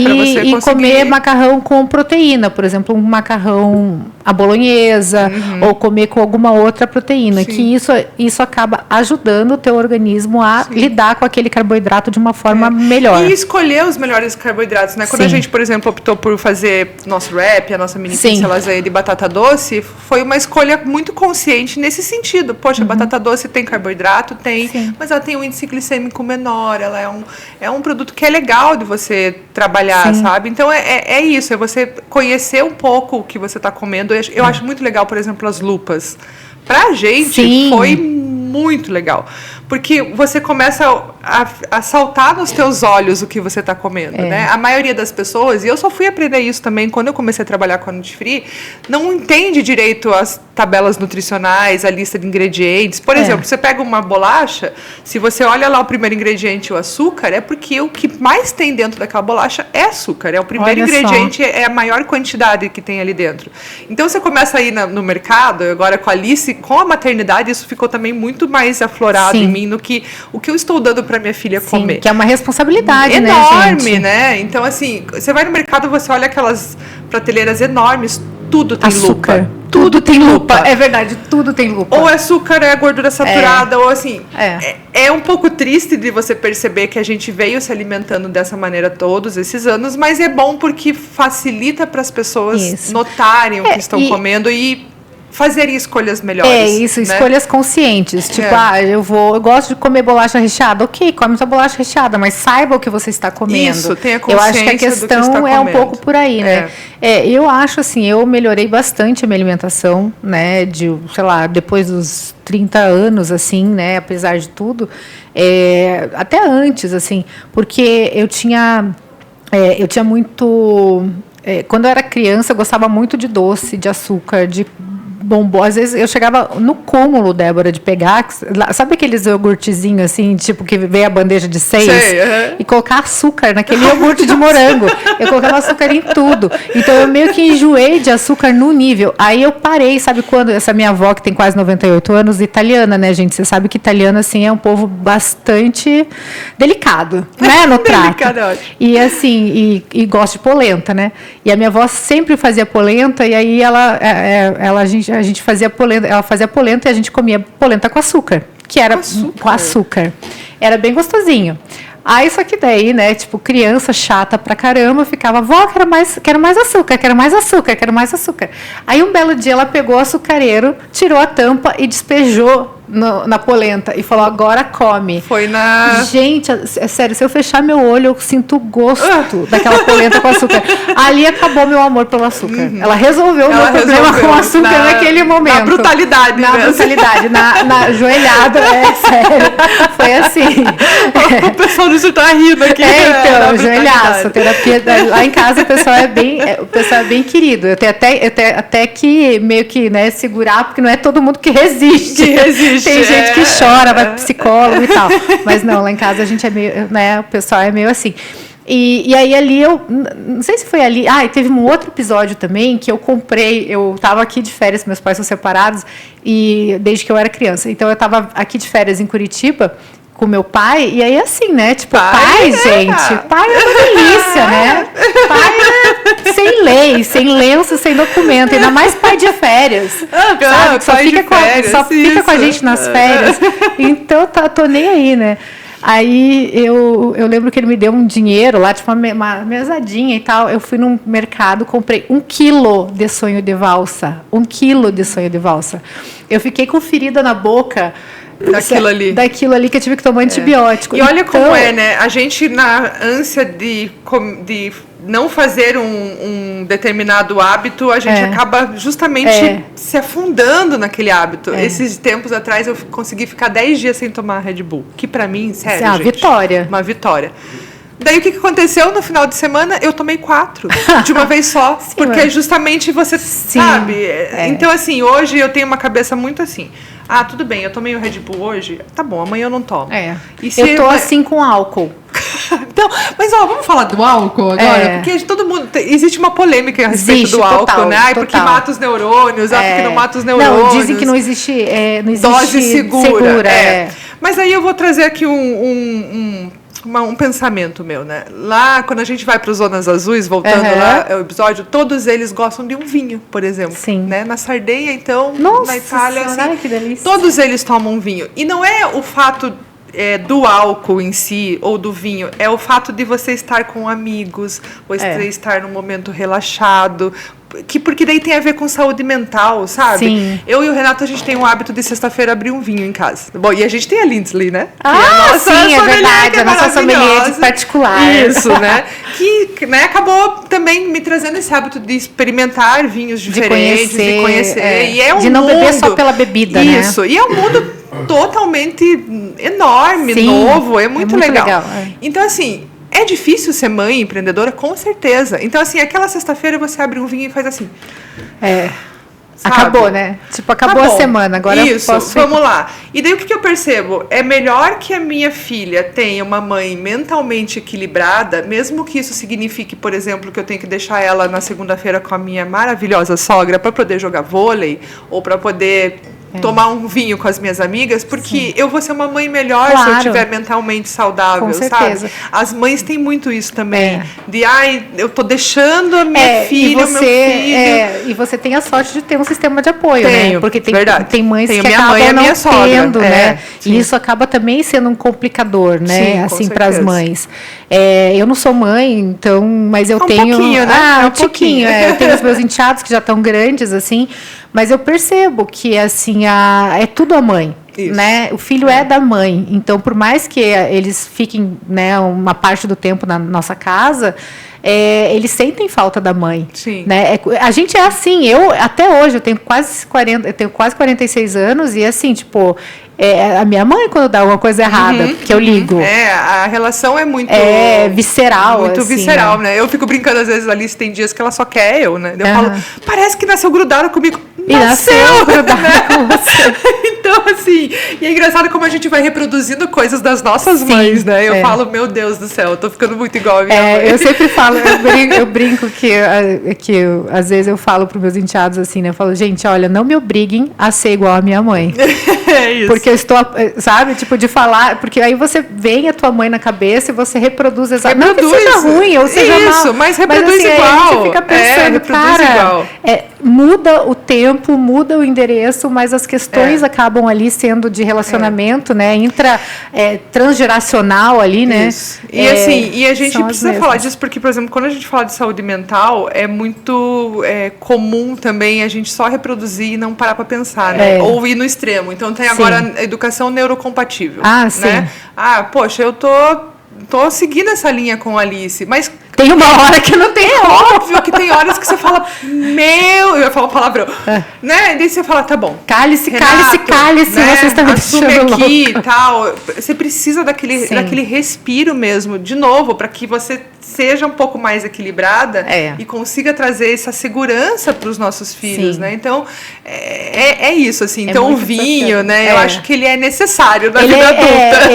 Speaker 1: E comer macarrão com proteína, por exemplo, um macarrão à bolonhesa, ou comer com alguma outra proteína, que isso acaba ajudando o teu organismo a lidar com aquele carboidrato de uma forma melhor.
Speaker 2: E escolher os melhores carboidratos, né? Quando a gente, por exemplo, optou por fazer nosso wrap, a nossa mini pizza lasanha de batata doce, foi uma escolha muito consciente nesse sentido. Poxa, a batata doce tem carboidrato? Tem, mas ela tem um índice glicêmico menor, ela é um produto que é legal de você trabalhar, sabe? Então, é isso, é você conhecer um pouco o que você está comendo. Eu acho muito legal, por exemplo, as lupas. Pra gente, foi muito legal. Porque você começa a saltar nos teus olhos o que você está comendo, né? A maioria das pessoas, e eu só fui aprender isso também quando eu comecei a trabalhar com a Nutri-Free, não entende direito as tabelas nutricionais, a lista de ingredientes. Por exemplo, você pega uma bolacha, se você olha lá o primeiro ingrediente, o açúcar, é porque o que mais tem dentro daquela bolacha é açúcar. É o primeiro ingrediente, é a maior quantidade que tem ali dentro. Então, você começa a ir no mercado, agora com a Alice, com a maternidade, isso ficou também muito mais aflorado em mim, no que o que eu estou dando para minha filha comer.
Speaker 1: Que é uma responsabilidade,
Speaker 2: enorme,
Speaker 1: né?
Speaker 2: Então, assim, você vai no mercado, você olha aquelas prateleiras enormes, tudo tem
Speaker 1: açúcar.
Speaker 2: lupa.
Speaker 1: Tudo tem lupa. É verdade, tudo tem lupa.
Speaker 2: Ou açúcar, é gordura saturada, ou assim. É um pouco triste de você perceber que a gente veio se alimentando dessa maneira todos esses anos, mas é bom porque facilita para as pessoas notarem o que estão comendo fazer escolhas melhores.
Speaker 1: É isso, né? Escolhas conscientes. Tipo, eu gosto de comer bolacha recheada. Ok, come sua bolacha recheada, mas saiba o que você está comendo.
Speaker 2: Isso, tenha consciência.
Speaker 1: Eu acho que a questão é um pouco por aí, né? Eu acho assim, eu melhorei bastante a minha alimentação, né? Sei lá, depois dos 30 anos, assim, né? Apesar de tudo. Até antes, assim, porque eu tinha muito... quando eu era criança, eu gostava muito de doce, de açúcar, de bombom. Às vezes eu chegava no cúmulo, Débora, de pegar, sabe aqueles iogurtezinhos assim, tipo que vem a bandeja de 6? E colocar açúcar naquele iogurte de morango. Eu colocava açúcar em tudo. Então eu meio que enjoei de açúcar no nível. Aí eu parei, sabe quando? Essa minha avó, que tem quase 98 anos, italiana, né, gente? Você sabe que italiano, assim, é um povo bastante delicado, né, no trato. E assim, e gosta de polenta, né? E a minha avó sempre fazia polenta, e aí a gente fazia polenta, ela fazia polenta e a gente comia polenta com açúcar, que era com açúcar. Era bem gostosinho. Aí, só que daí, né, tipo, criança chata pra caramba, ficava, vó, quero mais açúcar, quero mais açúcar, quero mais açúcar. Aí, um belo dia, ela pegou o açucareiro, tirou a tampa e despejou na polenta e falou, agora come.
Speaker 2: Foi na...
Speaker 1: Gente, é sério, se eu fechar meu olho, eu sinto o gosto daquela polenta com açúcar. Ali acabou meu amor pelo açúcar. Ela resolveu o meu problema com o açúcar naquele momento.
Speaker 2: Na brutalidade
Speaker 1: mesmo.
Speaker 2: brutalidade,
Speaker 1: na joelhada, sério. Foi assim.
Speaker 2: O pessoal não está rindo aqui.
Speaker 1: Então, joelhaço, terapia. Lá em casa o pessoal é bem querido. Eu tenho até que meio que, né, segurar, porque não é todo mundo que resiste. Tem gente que chora, vai pro psicólogo e tal. Mas não, lá em casa a gente é meio, né, o pessoal é meio assim. E aí ali eu, não sei se foi ali, e teve um outro episódio também que eu comprei, eu estava aqui de férias, meus pais são separados, e desde que eu era criança. Então eu estava aqui de férias em Curitiba, com meu pai, e aí assim, né, tipo, pai gente, pai é uma delícia, né, pai é sem lei, sem lenço, sem documento, ainda mais pai de férias, sabe, que só fica com a gente nas férias, então tô nem aí, né. Aí eu lembro que ele me deu um dinheiro lá, tipo uma mesadinha e tal. Eu fui num mercado, comprei 1 quilo de sonho de valsa. 1 quilo de sonho de valsa. Eu fiquei com ferida na boca daquilo ali que eu tive que tomar antibiótico.
Speaker 2: E olha como é, né? A gente, na ânsia de não fazer um determinado hábito, a gente acaba justamente se afundando naquele hábito. Esses tempos atrás eu consegui ficar 10 dias sem tomar Red Bull, que pra mim, sério,
Speaker 1: gente,
Speaker 2: vitória. Uma vitória. Daí o que aconteceu no final de semana? Eu tomei 4 de uma vez só, sim, porque justamente você sabe. Então assim, hoje eu tenho uma cabeça muito assim. Tudo bem, eu tomei o Red Bull hoje, tá bom, amanhã eu não tomo.
Speaker 1: Eu tô assim com álcool.
Speaker 2: Então, mas vamos falar do álcool agora? Porque todo mundo... Existe uma polêmica a respeito do álcool, né? Porque mata os neurônios, porque não mata os neurônios.
Speaker 1: Não, dizem que não existe
Speaker 2: dose segura. Mas aí eu vou trazer aqui um pensamento meu, né? Lá, quando a gente vai para as zonas azuis, voltando lá ao episódio, todos eles gostam de um vinho, por exemplo.
Speaker 1: Sim.
Speaker 2: Né? Na Sardenha, então, na Itália,
Speaker 1: assim, que delícia.
Speaker 2: Todos eles tomam vinho. E não é o fato do álcool em si, ou do vinho, é o fato de você estar com amigos, ou estar num momento relaxado, porque daí tem a ver com saúde mental, sabe?
Speaker 1: Sim.
Speaker 2: Eu e o Renato, a gente tem o hábito de sexta-feira abrir um vinho em casa. Bom, e a gente tem a Lindsley, né?
Speaker 1: Sim, é verdade, a nossa sommelier particular.
Speaker 2: Isso, né? Que acabou também me trazendo esse hábito de experimentar vinhos diferentes, de conhecer. E é um
Speaker 1: de não beber só pela bebida, né?
Speaker 2: Isso, e é um mundo totalmente enorme, novo, é muito legal. Então, assim, é difícil ser mãe empreendedora, com certeza. Então, assim, aquela sexta-feira você abre um vinho e faz assim. Sabe?
Speaker 1: Acabou, né? Tipo, acabou a semana, agora eu posso...
Speaker 2: Vamos lá. E daí o que eu percebo? É melhor que a minha filha tenha uma mãe mentalmente equilibrada, mesmo que isso signifique, por exemplo, que eu tenho que deixar ela na segunda-feira com a minha maravilhosa sogra para poder jogar vôlei, ou para poder tomar um vinho com as minhas amigas, porque eu vou ser uma mãe melhor se eu estiver mentalmente saudável,
Speaker 1: com certeza.
Speaker 2: Sabe? As mães têm muito isso também, de eu tô deixando a minha filha, o meu filho...
Speaker 1: e você tem a sorte de ter um sistema de apoio, né? Porque tem mães que
Speaker 2: acabam não
Speaker 1: tendo, né? E isso acaba também sendo um complicador, né?
Speaker 2: Sim,
Speaker 1: assim, para as mães. Eu não sou mãe, então, mas eu tenho...
Speaker 2: Um pouquinho, né?
Speaker 1: Um pouquinho. Eu tenho os meus enteados que já estão grandes, assim, Mas eu percebo que, assim, é tudo a mãe.
Speaker 2: Isso.
Speaker 1: Né? O filho é da mãe. Então, por mais que eles fiquem, né, uma parte do tempo na nossa casa, eles sentem falta da mãe.
Speaker 2: Sim.
Speaker 1: Né? A gente é assim. Até hoje, eu tenho quase 46 anos e, assim, tipo... a minha mãe, quando dá alguma coisa errada, que eu ligo.
Speaker 2: A relação é muito...
Speaker 1: visceral,
Speaker 2: muito
Speaker 1: assim,
Speaker 2: visceral, né? Eu fico brincando, às vezes, Alice, tem dias que ela só quer eu, né? Eu falo, parece que nasceu grudada comigo.
Speaker 1: E nasceu grudada, né? Com você.
Speaker 2: Então, assim... E é engraçado como a gente vai reproduzindo coisas das nossas mães, né? Eu falo, meu Deus do céu, eu tô ficando muito igual a minha mãe.
Speaker 1: Eu sempre falo, eu brinco que às vezes eu falo pros meus enteados assim, né? Eu falo, gente, olha, não me obriguem a ser igual a minha mãe.
Speaker 2: É isso.
Speaker 1: Porque eu estou, sabe, tipo, de falar, porque aí você vem a tua mãe na cabeça e você reproduz exatamente. Não que seja ruim ou seja mal.
Speaker 2: Isso, mas reproduz
Speaker 1: assim,
Speaker 2: igual.
Speaker 1: Aí a gente fica pensando, cara, muda o tempo, muda o endereço, mas as questões acabam ali sendo de relacionamento, né? Transgeracional ali, né?
Speaker 2: Isso. E assim, a gente precisa falar disso porque, por exemplo, quando a gente fala de saúde mental, é muito comum também a gente só reproduzir e não parar para pensar, né? Ou ir no extremo. Então tem agora a educação neurocompatível.
Speaker 1: Sim.
Speaker 2: Né? Poxa, eu tô seguindo essa linha com a Alice, mas
Speaker 1: tem uma hora que não tem.
Speaker 2: É óbvio que tem horas que você fala, eu ia falar um palavrão, né? E daí você fala, tá bom.
Speaker 1: Cálice,
Speaker 2: Renato, né?
Speaker 1: você está me
Speaker 2: assume
Speaker 1: deixando
Speaker 2: aqui
Speaker 1: louca.
Speaker 2: E tal. Você precisa daquele respiro mesmo, de novo, para que você seja um pouco mais equilibrada e consiga trazer essa segurança para os nossos filhos, né? Então, é isso, assim. Então, o vinho, né? Eu acho que ele é necessário na vida adulta.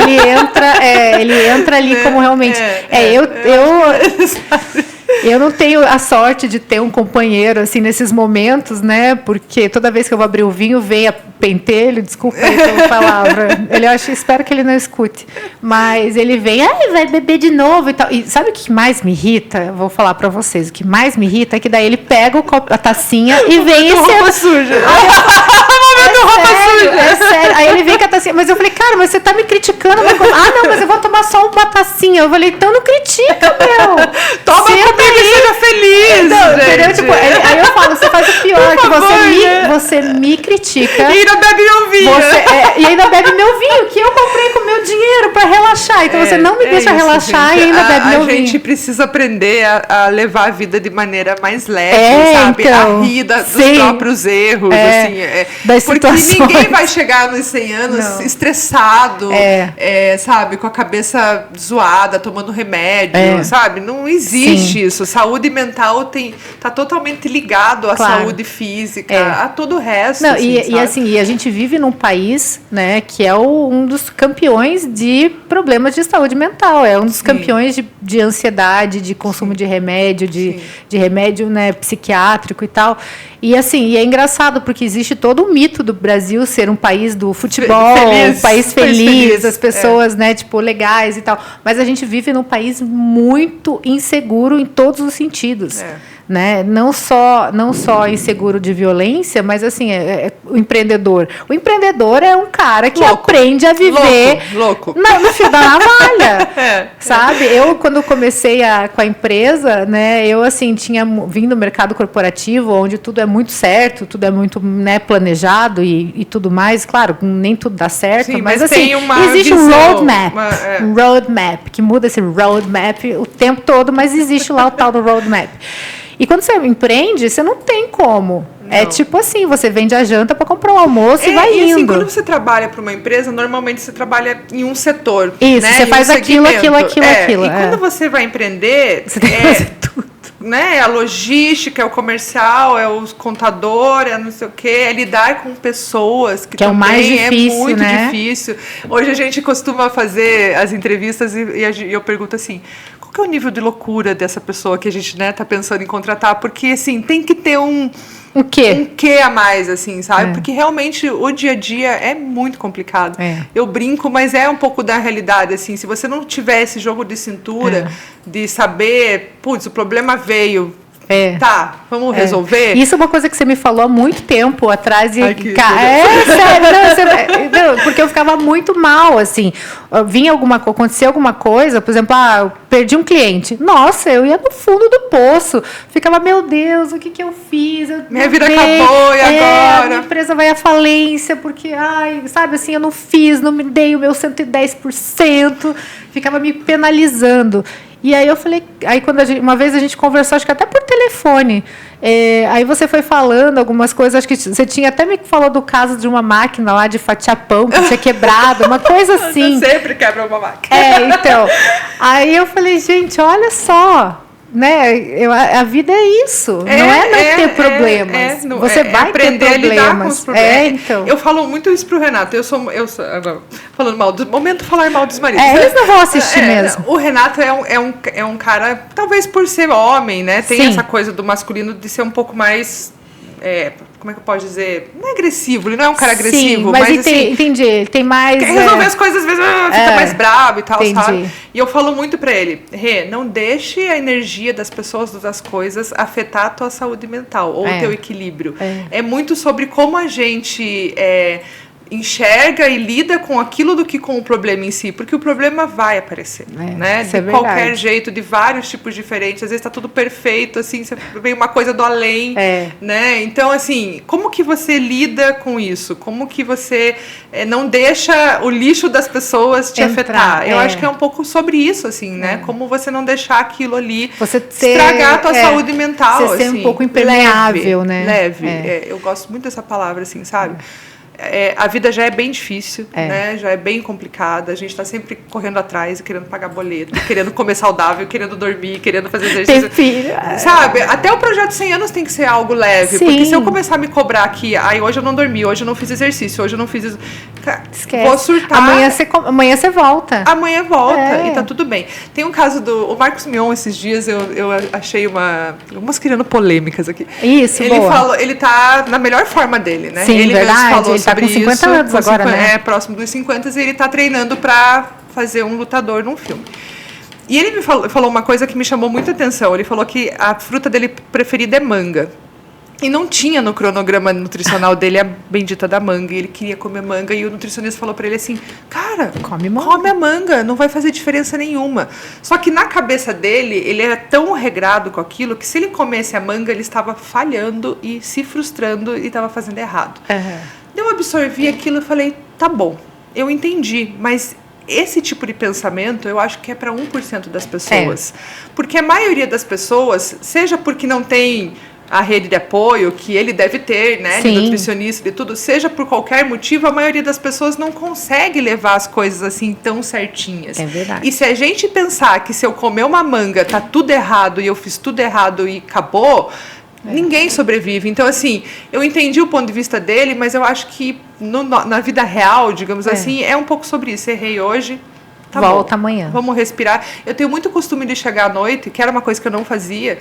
Speaker 1: Ele entra ali como realmente... Eu não tenho a sorte de ter um companheiro, assim, nesses momentos, né? Porque toda vez que eu vou abrir o vinho, vem a pentelho, desculpa aí pela palavra. Espero que ele não escute. Mas ele vem, vai beber de novo e tal. E sabe o que mais me irrita? Eu vou falar pra vocês. O que mais me irrita é que daí ele pega a tacinha e vem...
Speaker 2: roupa suja.
Speaker 1: É sério. Aí ele vem com a tacinha. Mas eu falei, cara, mas você tá me criticando. Não, mas eu vou tomar só uma tacinha. Eu falei, então não critica, meu.
Speaker 2: Toma comigo e seja feliz,
Speaker 1: entendeu? Tipo, aí eu falo, você faz o pior, que você me critica.
Speaker 2: E ainda bebe meu vinho.
Speaker 1: E ainda bebe meu vinho, que eu comprei com meu dinheiro pra relaxar. Então você não me deixa relaxar, gente, e ainda bebe meu vinho.
Speaker 2: A gente precisa aprender a levar a vida de maneira mais leve, sabe?
Speaker 1: Então,
Speaker 2: a rir dos próprios erros, assim.
Speaker 1: Das
Speaker 2: porque
Speaker 1: situações.
Speaker 2: Ninguém vai chegar nos 100 anos estressado, sabe? Com a cabeça zoada, tomando remédio, sabe? Não existe isso. Saúde mental tá totalmente ligado à saúde física, a todo o resto.
Speaker 1: Não, e a gente vive num país, né, que é um dos campeões de problemas de saúde mental. É um dos campeões de ansiedade, de consumo de remédio, de remédio, né, psiquiátrico e tal. E assim, é engraçado porque existe todo um mito do Brasil ser um país do futebol, um país feliz, as pessoas, né, tipo, legais e tal. Mas a gente vive num país muito inseguro em todos os sentidos. Né? Não só inseguro de violência, mas assim, o empreendedor. O empreendedor é um cara que aprende a viver
Speaker 2: louco.
Speaker 1: No fio da navalha, sabe? Eu, quando comecei com a empresa, né, eu assim, tinha vindo do mercado corporativo, onde tudo é muito certo, tudo é muito, né, planejado e tudo mais. Claro, nem tudo dá certo, mas assim, existe um roadmap, um roadmap, que muda esse roadmap o tempo todo, mas existe lá o tal do roadmap. E quando você empreende, você não tem como. Não. É tipo assim, você vende a janta para comprar um almoço e vai indo.
Speaker 2: Assim, quando você trabalha para uma empresa, normalmente você trabalha em um setor.
Speaker 1: Isso,
Speaker 2: né?
Speaker 1: Você faz aquilo. E
Speaker 2: quando você vai empreender,
Speaker 1: você tem que fazer tudo.
Speaker 2: Né? É a logística, é o comercial, é o contador, é não sei o quê, é lidar com pessoas, que
Speaker 1: é o mais difícil,
Speaker 2: é muito
Speaker 1: difícil.
Speaker 2: Hoje a gente costuma fazer as entrevistas e eu pergunto assim, qual que é o nível de loucura dessa pessoa que a gente, né, tá pensando em contratar? Porque, assim, tem que ter um quê a mais, assim, sabe? Porque realmente o dia a dia é muito complicado. Eu brinco, mas é um pouco da realidade, assim. Se você não tiver esse jogo de cintura, de saber, putz, o problema veio, Tá, vamos resolver?
Speaker 1: Isso é uma coisa que você me falou há muito tempo atrás.
Speaker 2: Ai,
Speaker 1: sério, não, porque eu ficava muito mal, assim. Acontecia alguma coisa, por exemplo, eu perdi um cliente. Nossa, eu ia no fundo do poço. Ficava, meu Deus, o que eu fiz?
Speaker 2: Minha vida acabou, e agora?
Speaker 1: A minha empresa vai à falência, porque, sabe assim, eu não fiz, não me dei o meu 110%. Ficava me penalizando. E aí eu falei, uma vez a gente conversou, acho que até por telefone. Aí você foi falando algumas coisas, acho que você tinha até me falou do caso de uma máquina lá de fatiar pão que tinha quebrado, uma coisa assim.
Speaker 2: Você sempre quebra uma máquina.
Speaker 1: Então. Aí eu falei, gente, olha só. Né? A vida é isso. Não é não ter problemas. Você vai
Speaker 2: aprender
Speaker 1: ter problemas.
Speaker 2: A lidar com os problemas.
Speaker 1: Então.
Speaker 2: Eu falo muito isso pro Renato. Eu sou agora, falando mal do momento, falar mal dos maridos.
Speaker 1: Eles não vão assistir mesmo.
Speaker 2: O Renato é um cara, talvez por ser homem, né? Tem essa coisa do masculino de ser um pouco mais. Como é que eu posso dizer? Não é agressivo, ele não é um cara agressivo, mas assim,
Speaker 1: entendi, ele tem mais...
Speaker 2: Quer resolver as coisas, às vezes fica mais bravo e tal,
Speaker 1: entendi.
Speaker 2: Sabe? E eu falo muito pra ele, não deixe a energia das pessoas, das coisas, afetar a tua saúde mental, ou o teu equilíbrio. É muito sobre como a gente... enxerga e lida com aquilo do que com o problema em si, porque o problema vai aparecer, né? De qualquer jeito, de vários tipos diferentes, às vezes tá tudo perfeito, assim, vem uma coisa do além, né? Então, assim, como que você lida com isso? Como que você não deixa o lixo das pessoas te afetar? Eu acho que é um pouco sobre isso, assim, né? Como você não deixar aquilo ali estragar a tua saúde mental,
Speaker 1: você ser
Speaker 2: assim,
Speaker 1: um pouco impermeável, né?
Speaker 2: Leve. Eu gosto muito dessa palavra, assim, sabe? A vida já é bem difícil, né? Já é bem complicada. A gente está sempre correndo atrás, querendo pagar boleto, querendo comer saudável, querendo dormir, querendo fazer exercício.
Speaker 1: Tem filho.
Speaker 2: Sabe? Até o projeto 100 anos tem que ser algo leve. Sim. Porque se eu começar a me cobrar aqui, hoje eu não dormi, hoje eu não fiz exercício, hoje eu não fiz isso.
Speaker 1: Esquece.
Speaker 2: Vou surtar.
Speaker 1: Amanhã você volta.
Speaker 2: Amanhã volta e tá tudo bem. Tem um caso o Marcos Mion, esses dias eu achei vamos criando polêmicas aqui.
Speaker 1: Isso,
Speaker 2: ele tá na melhor forma dele, né?
Speaker 1: Sim,
Speaker 2: ele
Speaker 1: verdade.
Speaker 2: Mesmo falou
Speaker 1: Ele tá com 50 anos agora, né?
Speaker 2: Próximo dos 50 e ele tá treinando pra fazer um lutador num filme. E ele me falou uma coisa que me chamou muita atenção. Ele falou que a fruta dele preferida é manga. E não tinha no cronograma nutricional dele a bendita da manga. E ele queria comer manga. E o nutricionista falou pra ele assim, cara, come a manga, não vai fazer diferença nenhuma. Só que na cabeça dele, ele era tão regrado com aquilo que se ele comesse a manga, ele estava falhando e se frustrando e estava fazendo errado. Eu absorvi aquilo e falei, tá bom, eu entendi, mas esse tipo de pensamento eu acho que é para 1% das pessoas. Porque a maioria das pessoas, seja porque não tem a rede de apoio que ele deve ter, né, de nutricionista, de tudo, seja por qualquer motivo, a maioria das pessoas não consegue levar as coisas assim tão certinhas.
Speaker 1: É verdade.
Speaker 2: E se a gente pensar que se eu comer uma manga tá tudo errado e eu fiz tudo errado e acabou, ninguém sobrevive. Então, assim, eu entendi o ponto de vista dele, mas eu acho que na vida real, digamos assim, é um pouco sobre isso. Errei hoje,
Speaker 1: volta amanhã.
Speaker 2: Vamos respirar. Eu tenho muito costume de chegar à noite, que era uma coisa que eu não fazia,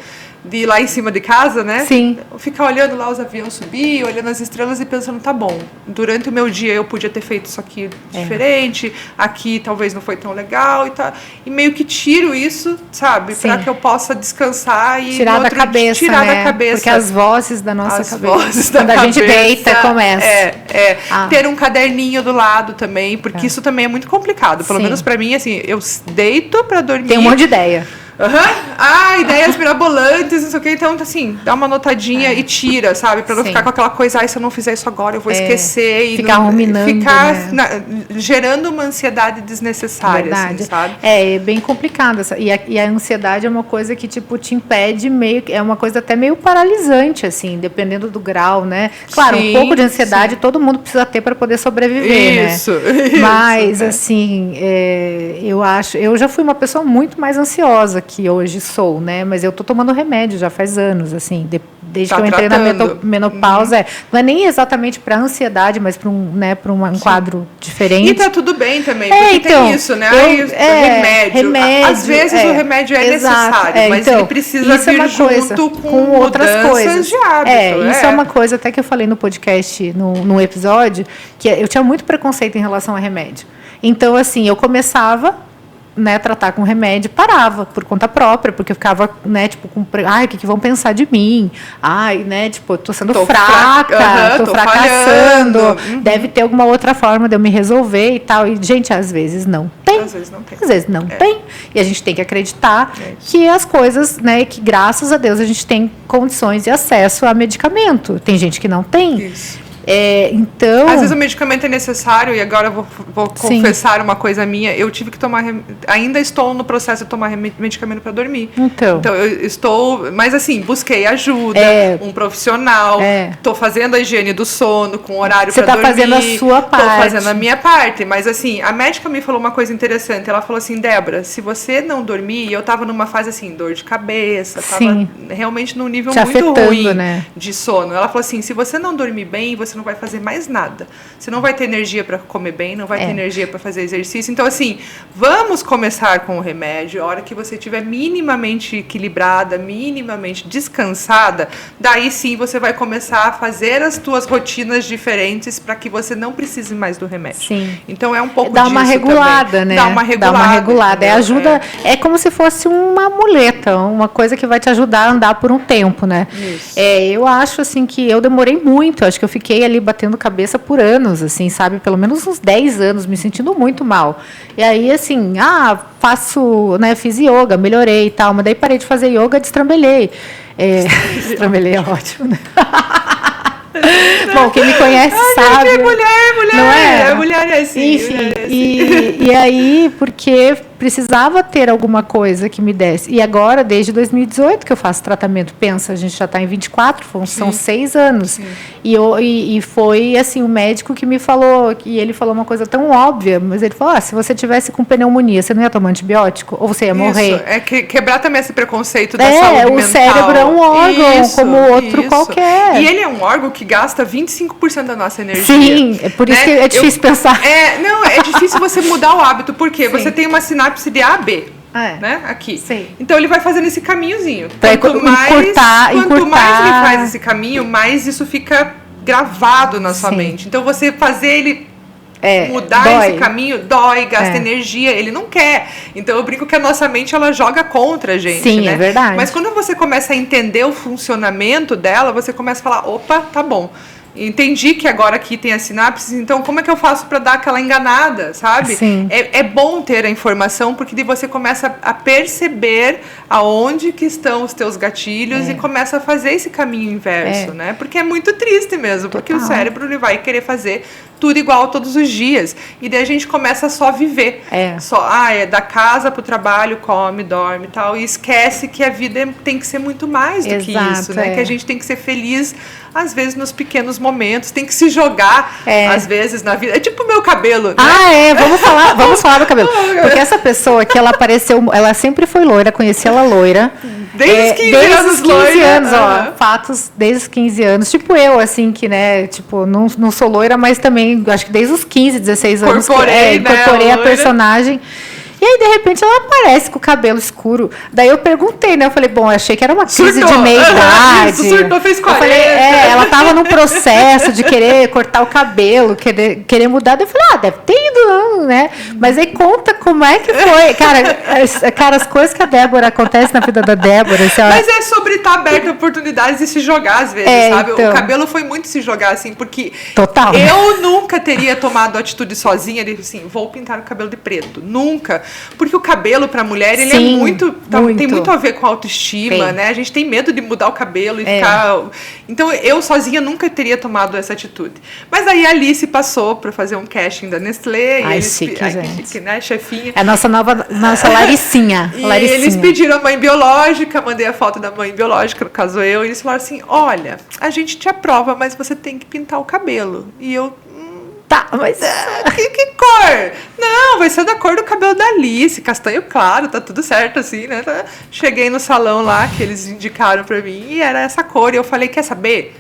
Speaker 2: de ir lá em cima de casa, né?
Speaker 1: Sim.
Speaker 2: Ficar olhando lá os aviões subir, olhando as estrelas e pensando, tá bom, durante o meu dia eu podia ter feito isso aqui diferente, aqui talvez não foi tão legal e tal. E meio que tiro isso, sabe? Para que eu possa descansar e
Speaker 1: tirar da cabeça,
Speaker 2: da cabeça.
Speaker 1: Porque as vozes da nossa cabeça.
Speaker 2: Vozes da
Speaker 1: quando a gente deita, começa.
Speaker 2: Ter um caderninho do lado também, porque isso também é muito complicado. Pelo menos para mim, assim, eu deito para dormir.
Speaker 1: Tem um monte de ideia.
Speaker 2: Ideias mirabolantes, não sei o que. Então, assim, dá uma notadinha e tira, sabe? Pra não ficar com aquela coisa, se eu não fizer isso agora, eu vou esquecer. E
Speaker 1: ficar ruminando.
Speaker 2: Ficar gerando uma ansiedade desnecessária, assim, sabe?
Speaker 1: É bem complicado. E a ansiedade é uma coisa que, tipo, te impede é uma coisa até meio paralisante, assim, dependendo do grau, né? Claro, um pouco de ansiedade todo mundo precisa ter para poder sobreviver,
Speaker 2: isso,
Speaker 1: né? Mas, assim, eu já fui uma pessoa muito mais ansiosa que hoje sou, né? Mas eu tô tomando remédio já faz anos, assim, desde que eu entrei na menopausa. Não é nem exatamente para ansiedade, mas para um quadro diferente.
Speaker 2: E tá tudo bem também, porque tem isso, né? Remédio. Às vezes o remédio é necessário, mas ele precisa vir junto com outras coisas de hábito.
Speaker 1: Isso é uma coisa até que eu falei no podcast, num episódio, que eu tinha muito preconceito em relação a remédio. Então, assim, eu começava né, tratar com remédio, parava por conta própria, porque eu ficava, né, tipo, ai, o que vão pensar de mim? Ai, né, tipo, eu tô sendo fraca, tô fracassando, deve ter alguma outra forma de eu me resolver e tal. E, gente, às vezes não tem.
Speaker 2: Às vezes não tem.
Speaker 1: Às vezes não tem. E a gente tem que acreditar que as coisas, né, que graças a Deus a gente tem condições de acesso a medicamento. Tem gente que não tem.
Speaker 2: Isso.
Speaker 1: Então...
Speaker 2: Às vezes o medicamento é necessário, e agora eu vou confessar uma coisa minha, eu tive que tomar, ainda estou no processo de tomar medicamento para dormir. Então eu estou, mas assim, busquei ajuda, um profissional, estou fazendo a higiene do sono, com horário para dormir.
Speaker 1: Você está fazendo a sua parte.
Speaker 2: Estou fazendo a minha parte, mas assim, a médica me falou uma coisa interessante, ela falou assim, Débora, se você não dormir, eu estava numa fase assim, dor de cabeça, estava realmente num nível muito ruim, né, de sono. Ela falou assim, se você não dormir bem, você não vai fazer mais nada. Você não vai ter energia para comer bem, não vai ter energia para fazer exercício. Então, assim, vamos começar com o remédio. A hora que você estiver minimamente equilibrada, minimamente descansada, daí sim você vai começar a fazer as tuas rotinas diferentes para que você não precise mais do remédio.
Speaker 1: Sim.
Speaker 2: Então, é um pouco
Speaker 1: disso uma regulada,
Speaker 2: também.
Speaker 1: Né?
Speaker 2: Dá uma regulada.
Speaker 1: Ajuda, é como se fosse uma muleta, uma coisa que vai te ajudar a andar por um tempo, né?
Speaker 2: Isso.
Speaker 1: Eu acho, assim, que eu demorei muito. Acho que eu fiquei ali batendo cabeça por anos, assim, sabe? Pelo menos uns 10 anos, me sentindo muito mal. E aí, assim, fiz yoga, melhorei e tal, mas daí parei de fazer yoga, destrambelhei. Destrambelhei é ótimo, né? Bom, quem me conhece sabe.
Speaker 2: Gente, mulher,
Speaker 1: não é?
Speaker 2: Mulher é assim.
Speaker 1: Enfim, e aí, porque precisava ter alguma coisa que me desse. E agora, desde 2018 que eu faço tratamento, pensa, a gente já está em 24, são 6 anos. E foi assim, o médico que me falou, e ele falou uma coisa tão óbvia, mas ele falou, se você tivesse com pneumonia, você não ia tomar antibiótico? Ou você ia morrer?
Speaker 2: Isso, quebrar também esse preconceito da saúde mental.
Speaker 1: O cérebro é um órgão, como outro qualquer.
Speaker 2: E ele é um órgão que gasta 25% da nossa energia.
Speaker 1: Sim, é por isso que é difícil pensar.
Speaker 2: É difícil você mudar o hábito, porque você tem uma sinapse de A a B. Né? Aqui.
Speaker 1: Sim.
Speaker 2: Então ele vai fazendo esse caminhozinho.
Speaker 1: Quanto mais ele
Speaker 2: faz esse caminho, mais isso fica gravado na sua mente. Então você fazer ele mudar esse caminho dói, gasta energia, ele não quer. Então eu brinco que a nossa mente ela joga contra a gente.
Speaker 1: Sim,
Speaker 2: né?
Speaker 1: É verdade.
Speaker 2: Mas quando você começa a entender o funcionamento dela, você começa a falar, opa, tá bom. Entendi que agora aqui tem as sinapses, então como é que eu faço para dar aquela enganada, sabe?
Speaker 1: Sim.
Speaker 2: É bom ter a informação, porque daí você começa a perceber aonde que estão os teus gatilhos e começa a fazer esse caminho inverso, né? Porque é muito triste mesmo, porque o cérebro ele vai querer fazer tudo igual todos os dias. E daí a gente começa a só viver. É da casa pro trabalho, come, dorme e tal, e esquece que a vida tem que ser muito mais do que isso, né? Que a gente tem que ser feliz, às vezes, nos pequenos momentos, tem que se jogar, às vezes, na vida. É tipo o meu cabelo, né?
Speaker 1: Vamos falar do cabelo. Porque essa pessoa que ela apareceu, ela sempre foi loira, conheci ela loira.
Speaker 2: Desde os 15
Speaker 1: anos, fatos, desde os 15 anos. Tipo eu, assim, que, né, tipo, não sou loira, mas também, acho que desde os 15, 16 anos. Incorporei a personagem. E aí, de repente, ela aparece com o cabelo escuro. Daí eu perguntei, né? Eu falei, bom, eu achei que era uma crise de meia-idade.
Speaker 2: Surtou, fez 40.
Speaker 1: Eu falei, ela tava num processo de querer cortar o cabelo, querer mudar. Daí eu falei, deve ter ido, né? Mas aí conta como é que foi. Cara, as coisas que a Débora acontecem na vida da Débora.
Speaker 2: Mas é sobre estar aberto a oportunidades e se jogar, às vezes, sabe? Então, o cabelo foi muito se jogar, assim, porque eu nunca teria tomado a atitude sozinha de, assim, vou pintar o cabelo de preto. Nunca. Porque o cabelo para mulher, ele tem muito a ver com autoestima, né? A gente tem medo de mudar o cabelo e ficar... Então, eu sozinha nunca teria tomado essa atitude. Mas aí a Alice passou para fazer um casting da Nestlé.
Speaker 1: Ai, chique,
Speaker 2: né? Chefinha.
Speaker 1: É a nossa Laricinha.
Speaker 2: E eles pediram a mãe biológica, mandei a foto da mãe biológica, no caso eu, e eles falaram assim, olha, a gente te aprova, mas você tem que pintar o cabelo. E eu...
Speaker 1: Tá, mas...
Speaker 2: Que cor? Não, vai ser da cor do cabelo da Alice, castanho claro, tá tudo certo assim, né? Cheguei no salão lá, que eles indicaram pra mim, e era essa cor, e eu falei, quer saber?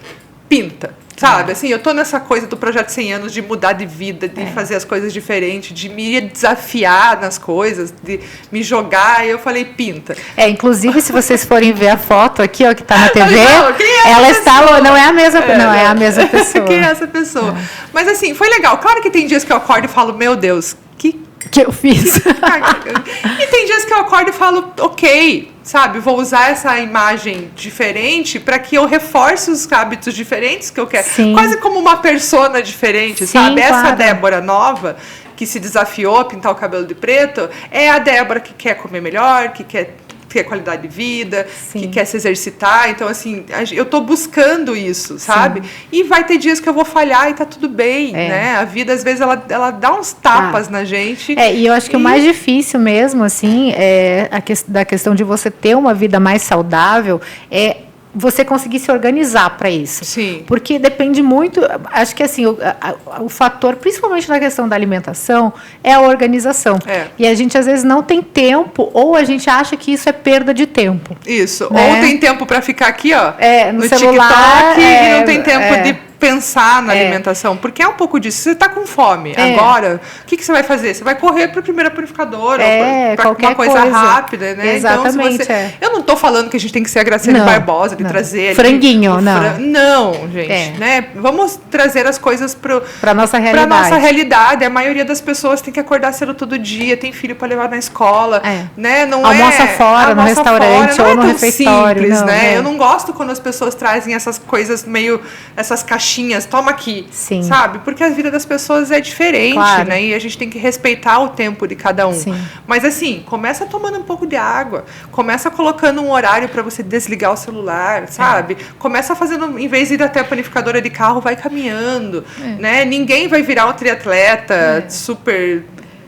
Speaker 2: Pinta. Sabe, assim, eu tô nessa coisa do Projeto 100 anos de mudar de vida, de fazer as coisas diferentes, de me desafiar nas coisas, de me jogar, e eu falei, pinta.
Speaker 1: Inclusive, se vocês forem ver a foto aqui, ó, que tá na TV, ela
Speaker 2: está...
Speaker 1: Não é a mesma pessoa.
Speaker 2: Quem é essa pessoa? Mas assim, foi legal. Claro que tem dias que eu acordo e falo, meu Deus, que
Speaker 1: que eu fiz.
Speaker 2: E tem dias que eu acordo e falo, ok, sabe, vou usar essa imagem diferente para que eu reforce os hábitos diferentes que eu quero.
Speaker 1: Sim.
Speaker 2: Quase como uma persona diferente,
Speaker 1: Sim,
Speaker 2: sabe?
Speaker 1: claro.
Speaker 2: Essa Débora nova que se desafiou a pintar o cabelo de preto é a Débora que quer comer melhor, que quer ter qualidade de vida,
Speaker 1: Sim.
Speaker 2: que quer se exercitar. Então, assim, eu tô buscando isso, sabe?
Speaker 1: Sim.
Speaker 2: E vai ter dias que eu vou falhar e tá tudo bem, né? A vida, às vezes, ela dá uns tapas na gente.
Speaker 1: E eu acho que o mais difícil mesmo, assim, da questão de você ter uma vida mais saudável, é você conseguir se organizar para isso.
Speaker 2: Sim.
Speaker 1: Porque depende muito, acho que assim, o fator, principalmente na questão da alimentação, é a organização. E a gente às vezes não tem tempo, ou a gente acha que isso é perda de tempo.
Speaker 2: Isso.
Speaker 1: Né?
Speaker 2: Ou tem tempo para ficar aqui, ó,
Speaker 1: no celular,
Speaker 2: TikTok, e não tem tempo de pensar na alimentação, porque é um pouco disso. Você está com fome agora, o que você vai fazer? Você vai correr para a primeira purificadora, para uma coisa rápida, né?
Speaker 1: Exatamente.
Speaker 2: Então, eu não estou falando que a gente tem que ser a Graciane Barbosa, de trazer
Speaker 1: franguinho,
Speaker 2: não, gente, né? Vamos trazer as coisas para
Speaker 1: nossa realidade.
Speaker 2: Para nossa realidade. A maioria das pessoas tem que acordar cedo todo dia, tem filho para levar na escola, né? Não
Speaker 1: almoça fora, no restaurante ou no refeitório,
Speaker 2: simples, né? Eu não gosto quando as pessoas trazem essas coisas meio, essas caixinhas, toma aqui, sabe? Porque a vida das pessoas é diferente, né? E a gente tem que respeitar o tempo de cada um.
Speaker 1: Sim.
Speaker 2: Mas assim, começa tomando um pouco de água, começa colocando um horário para você desligar o celular, sabe? Começa fazendo, em vez de ir até a panificadora de carro, vai caminhando, né? Ninguém vai virar um triatleta super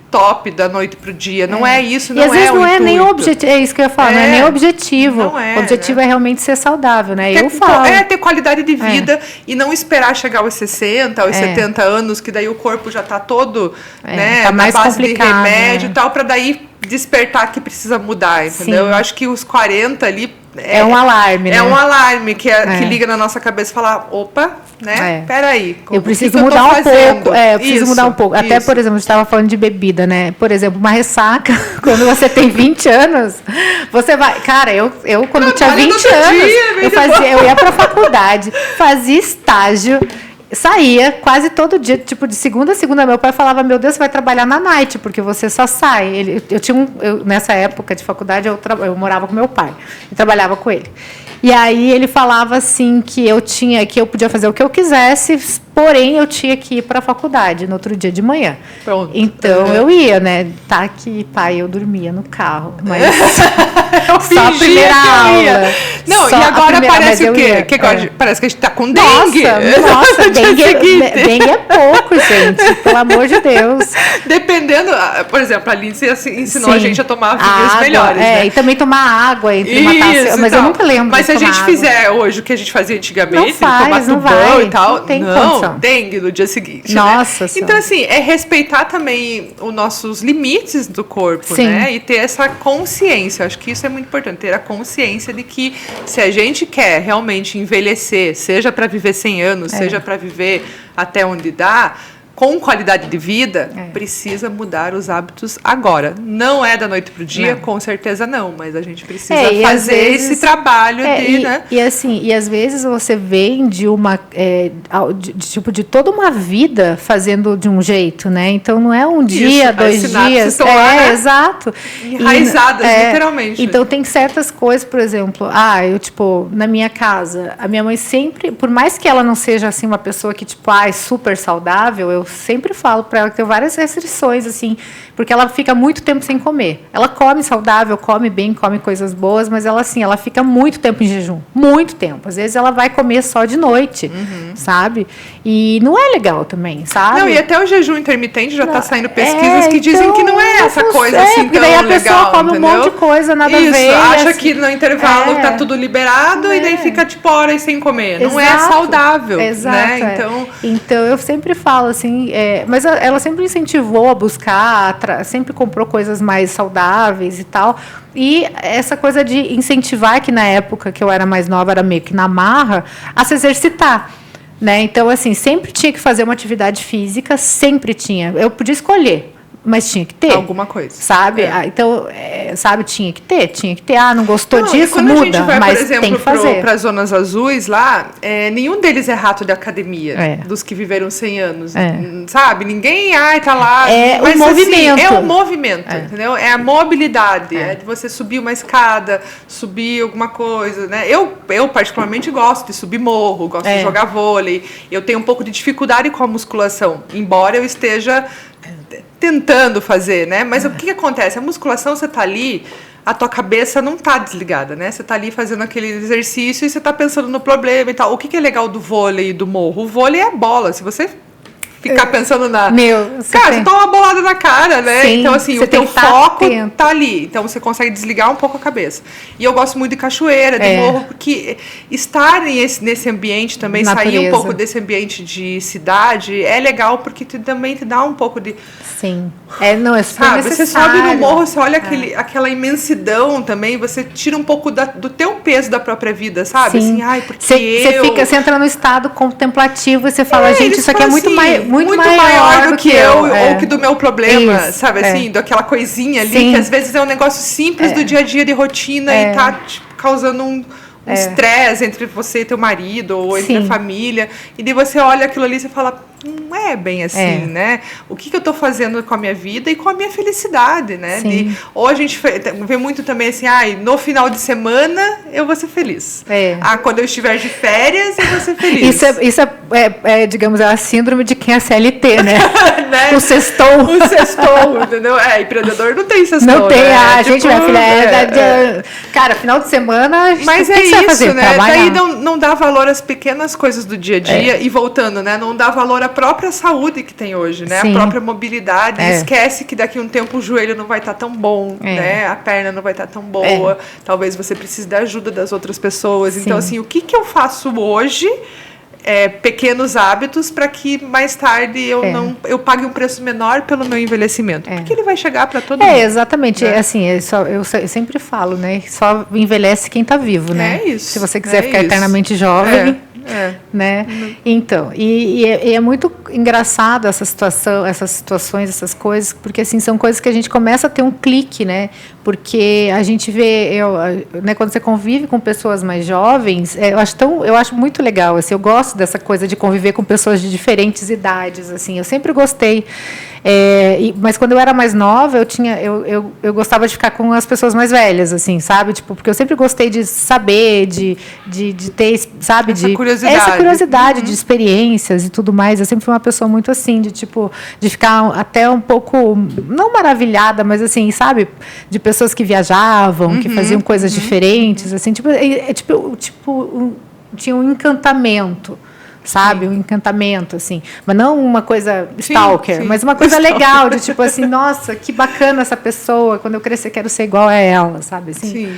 Speaker 2: top da noite pro dia. Não é isso, não é o intuito. E às vezes não é nem o objetivo,
Speaker 1: é isso que eu ia falar, não é nem o objetivo. O objetivo é realmente ser saudável, né? Eu falo.
Speaker 2: Ter qualidade de vida e não esperar chegar aos 60, aos 70 anos, que daí o corpo já tá todo, né,
Speaker 1: tá mais
Speaker 2: na base de
Speaker 1: complicado,
Speaker 2: remédio e tal, para daí despertar que precisa mudar, entendeu?
Speaker 1: Sim.
Speaker 2: Eu acho que os 40 ali
Speaker 1: é um alarme, né?
Speaker 2: É um alarme que liga na nossa cabeça e fala, opa, né? Peraí.
Speaker 1: Eu preciso mudar um pouco. Eu preciso mudar um pouco. Até, por exemplo, a gente estava falando de bebida, né? Por exemplo, uma ressaca, quando você tem 20 anos, você vai. Cara, eu quando tinha 20 anos, eu ia para a faculdade, fazia estágio. Saía quase todo dia, tipo, de segunda a segunda. Meu pai falava, meu Deus, você vai trabalhar na night, porque você só sai. Nessa época de faculdade, eu morava com meu pai e trabalhava com ele. E aí ele falava assim que eu podia fazer o que eu quisesse, porém eu tinha que ir para a faculdade no outro dia de manhã.
Speaker 2: Pronto.
Speaker 1: Então eu ia, né? Tá aqui, pai, eu dormia no carro, mas só a primeira aula.
Speaker 2: Não, e agora parece o quê? Parece que a gente tá com dengue.
Speaker 1: Nossa, dengue é pouco, gente. Pelo amor de Deus.
Speaker 2: Dependendo, por exemplo, a Lindsay ensinou a gente a tomar vinhos melhores, né?
Speaker 1: E também tomar água entre uma taça. Mas eu nunca lembro.
Speaker 2: Mas se a gente fizer hoje o que a gente fazia antigamente,
Speaker 1: tomar tubão
Speaker 2: e tal,
Speaker 1: não tem condição.
Speaker 2: Dengue no dia seguinte.
Speaker 1: Nossa,
Speaker 2: né? Então, assim, é respeitar também os nossos limites do corpo, né? E ter essa consciência. Acho que isso é muito importante, ter a consciência de que se a gente quer realmente envelhecer, seja para viver 100 anos, seja para viver até onde dá, com qualidade de vida, precisa mudar os hábitos agora. Não é da noite para o dia, com certeza não, mas a gente precisa fazer esse trabalho né?
Speaker 1: E às vezes você vem de uma de toda uma vida fazendo de um jeito, né? Então não é um dia, 2 dias. Exato.
Speaker 2: Enraizadas, literalmente.
Speaker 1: Então tem certas coisas, por exemplo, na minha casa, a minha mãe sempre, por mais que ela não seja assim uma pessoa que super saudável, eu sempre falo para ela que tem várias restrições, assim, porque ela fica muito tempo sem comer. Ela come saudável, come bem, come coisas boas, mas ela fica muito tempo em jejum. Muito tempo. Às vezes ela vai comer só de noite, sabe? E não é legal também, sabe?
Speaker 2: Não, e até o jejum intermitente já está saindo pesquisas que dizem que não é essa coisa assim tão legal,
Speaker 1: a pessoa come um monte de coisa, nada a ver.
Speaker 2: Acha que no intervalo tá tudo liberado e daí fica horas sem comer. Não é saudável, né?
Speaker 1: Então eu sempre falo assim, mas ela sempre incentivou a buscar, sempre comprou coisas mais saudáveis e tal. E essa coisa de incentivar, que na época que eu era mais nova, era meio que na marra, a se exercitar. Né? Então, assim, sempre tinha que fazer uma atividade física, sempre tinha. Eu podia escolher. mas tinha que ter.
Speaker 2: Alguma coisa.
Speaker 1: Sabe? Então, sabe, tinha que ter. Não gostou disso,
Speaker 2: quando
Speaker 1: muda,
Speaker 2: a gente vai,
Speaker 1: mas
Speaker 2: por exemplo,
Speaker 1: tem que fazer.
Speaker 2: para as zonas azuis lá, nenhum deles é rato de academia, dos que viveram 100 anos, sabe? Ninguém, tá lá.
Speaker 1: Mas, o movimento.
Speaker 2: Assim, é o movimento, entendeu? É a mobilidade, de você subir uma escada, subir alguma coisa, né? Eu particularmente gosto de subir morro, gosto de jogar vôlei. Eu tenho um pouco de dificuldade com a musculação, embora eu esteja tentando fazer, né? Mas o que acontece? A musculação, você tá ali, a tua cabeça não tá desligada, né? Você tá ali fazendo aquele exercício e você tá pensando no problema e tal. O que é legal do vôlei e do morro? O vôlei é a bola. Se você ficar pensando você toma uma bolada na cara, né?
Speaker 1: Sim,
Speaker 2: então, assim, o teu foco tá ali. Então, você consegue desligar um pouco a cabeça. E eu gosto muito de cachoeira, de morro, porque estar nesse ambiente também, sair um pouco desse ambiente de cidade, é legal, porque também te dá um pouco de...
Speaker 1: Sim. É super necessário.
Speaker 2: Você sobe no morro, você olha aquela imensidão também, você tira um pouco do teu peso da própria vida, sabe?
Speaker 1: Sim.
Speaker 2: Assim, porque
Speaker 1: você entra no estado contemplativo e você fala, gente, isso aqui é muito
Speaker 2: muito maior do que eu ou que do meu problema, sabe assim, daquela coisinha ali, que às vezes é um negócio simples do dia a dia de rotina e tá causando um estresse entre você e teu marido ou entre a família, e daí você olha aquilo ali e você fala, não é bem assim, né? O que eu tô fazendo com a minha vida e com a minha felicidade, né? Ou a gente vê muito também assim, no final de semana eu vou ser feliz. Quando eu estiver de férias eu vou ser feliz.
Speaker 1: Isso é digamos, a síndrome de quem é CLT, né? O sextou.
Speaker 2: O sextou, entendeu? Empreendedor não tem sextou,
Speaker 1: não tem,
Speaker 2: né?
Speaker 1: Gente, minha filha, cara, final de semana,
Speaker 2: mas isso, né? Daí não dá valor às pequenas coisas do dia a dia e voltando, né? Não dá valor à própria saúde que tem hoje, né? A própria mobilidade. Esquece que daqui a um tempo o joelho não vai estar tão bom, né? A perna não vai estar tão boa. Talvez você precise da ajuda das outras pessoas. Então, assim, o que eu faço hoje? Pequenos hábitos para que mais tarde eu pague um preço menor pelo meu envelhecimento. Porque ele vai chegar para todo mundo.
Speaker 1: Exatamente. Né? Assim, eu sempre falo, né? Só envelhece quem está vivo, né?
Speaker 2: É isso.
Speaker 1: Se você quiser ficar eternamente jovem... né? Então, e é muito engraçado essa situação, essas situações, essas coisas, porque assim são coisas que a gente começa a ter um clique, né? Porque a gente vê, né, quando você convive com pessoas mais jovens, eu acho muito legal, assim, eu gosto dessa coisa de conviver com pessoas de diferentes idades, assim, eu sempre gostei. Mas quando eu era mais nova, eu gostava de ficar com as pessoas mais velhas, assim, sabe? Tipo, porque eu sempre gostei de saber, de ter, sabe? Essa curiosidade de experiências e tudo mais. Eu sempre fui uma pessoa muito assim, de ficar até um pouco, não maravilhada, mas assim, sabe? De pessoas que viajavam, que faziam coisas diferentes, assim, tinha um encantamento. Sabe? Um encantamento, assim. Mas não uma coisa stalker, mas uma coisa legal, de tipo assim, nossa, que bacana essa pessoa, quando eu crescer quero ser igual a ela, sabe? Assim,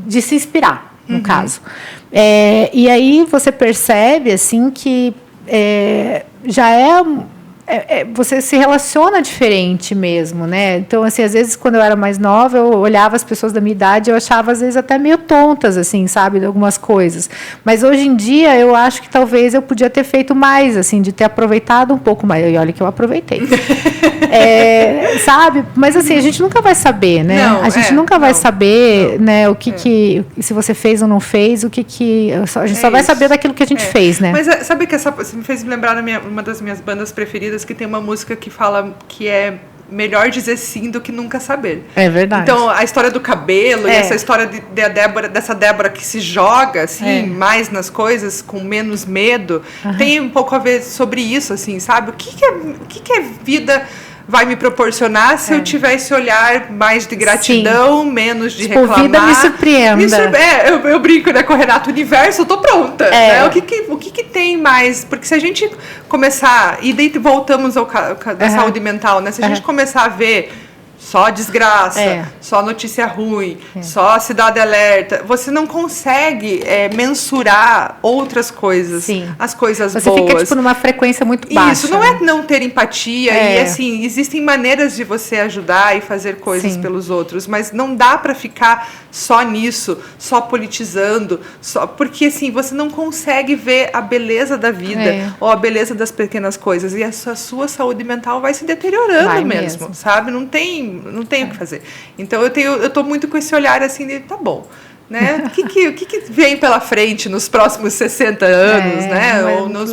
Speaker 1: de se inspirar, no caso. E aí você percebe, assim, que já você se relaciona diferente mesmo, né? Então, assim, às vezes, quando eu era mais nova, eu olhava as pessoas da minha idade, eu achava, às vezes, até meio tontas, assim, sabe? De algumas coisas. Mas, hoje em dia, eu acho que talvez eu podia ter feito mais, assim, de ter aproveitado um pouco mais. E olha que eu aproveitei. Sabe? Mas, assim, a gente nunca vai saber, né? A gente nunca vai saber, né? O que se você fez ou não fez, a gente só vai saber daquilo que a gente fez, né?
Speaker 2: Mas sabe que você me fez lembrar uma das minhas bandas preferidas, que tem uma música que fala que é melhor dizer sim do que nunca saber.
Speaker 1: É verdade.
Speaker 2: Então, a história do cabelo e essa história dessa Débora que se joga, assim, mais nas coisas, com menos medo, tem um pouco a ver sobre isso, assim, sabe? O que é vida vai me proporcionar se eu tiver esse olhar mais de gratidão, menos de reclamar.
Speaker 1: Vida me surpreenda.
Speaker 2: Eu brinco, né, com o Renato, universo, eu tô pronta. Né? O que tem mais? Porque se a gente começar, e daí voltamos ao da saúde mental, né? Se a gente começar a ver só desgraça, só notícia ruim, só cidade alerta. Você não consegue mensurar outras coisas, as coisas boas.
Speaker 1: Você fica, tipo, numa frequência muito baixa.
Speaker 2: Isso, não é não ter empatia. E, assim, existem maneiras de você ajudar e fazer coisas pelos outros, mas não dá para ficar só nisso, só politizando, porque, assim, você não consegue ver a beleza da vida ou a beleza das pequenas coisas. E a sua saúde mental vai se deteriorando mesmo, sabe? Não tem o que fazer. Então, eu tô muito com esse olhar, assim, de, tá bom, né? O que vem pela frente nos próximos 60 anos, né? Ou nos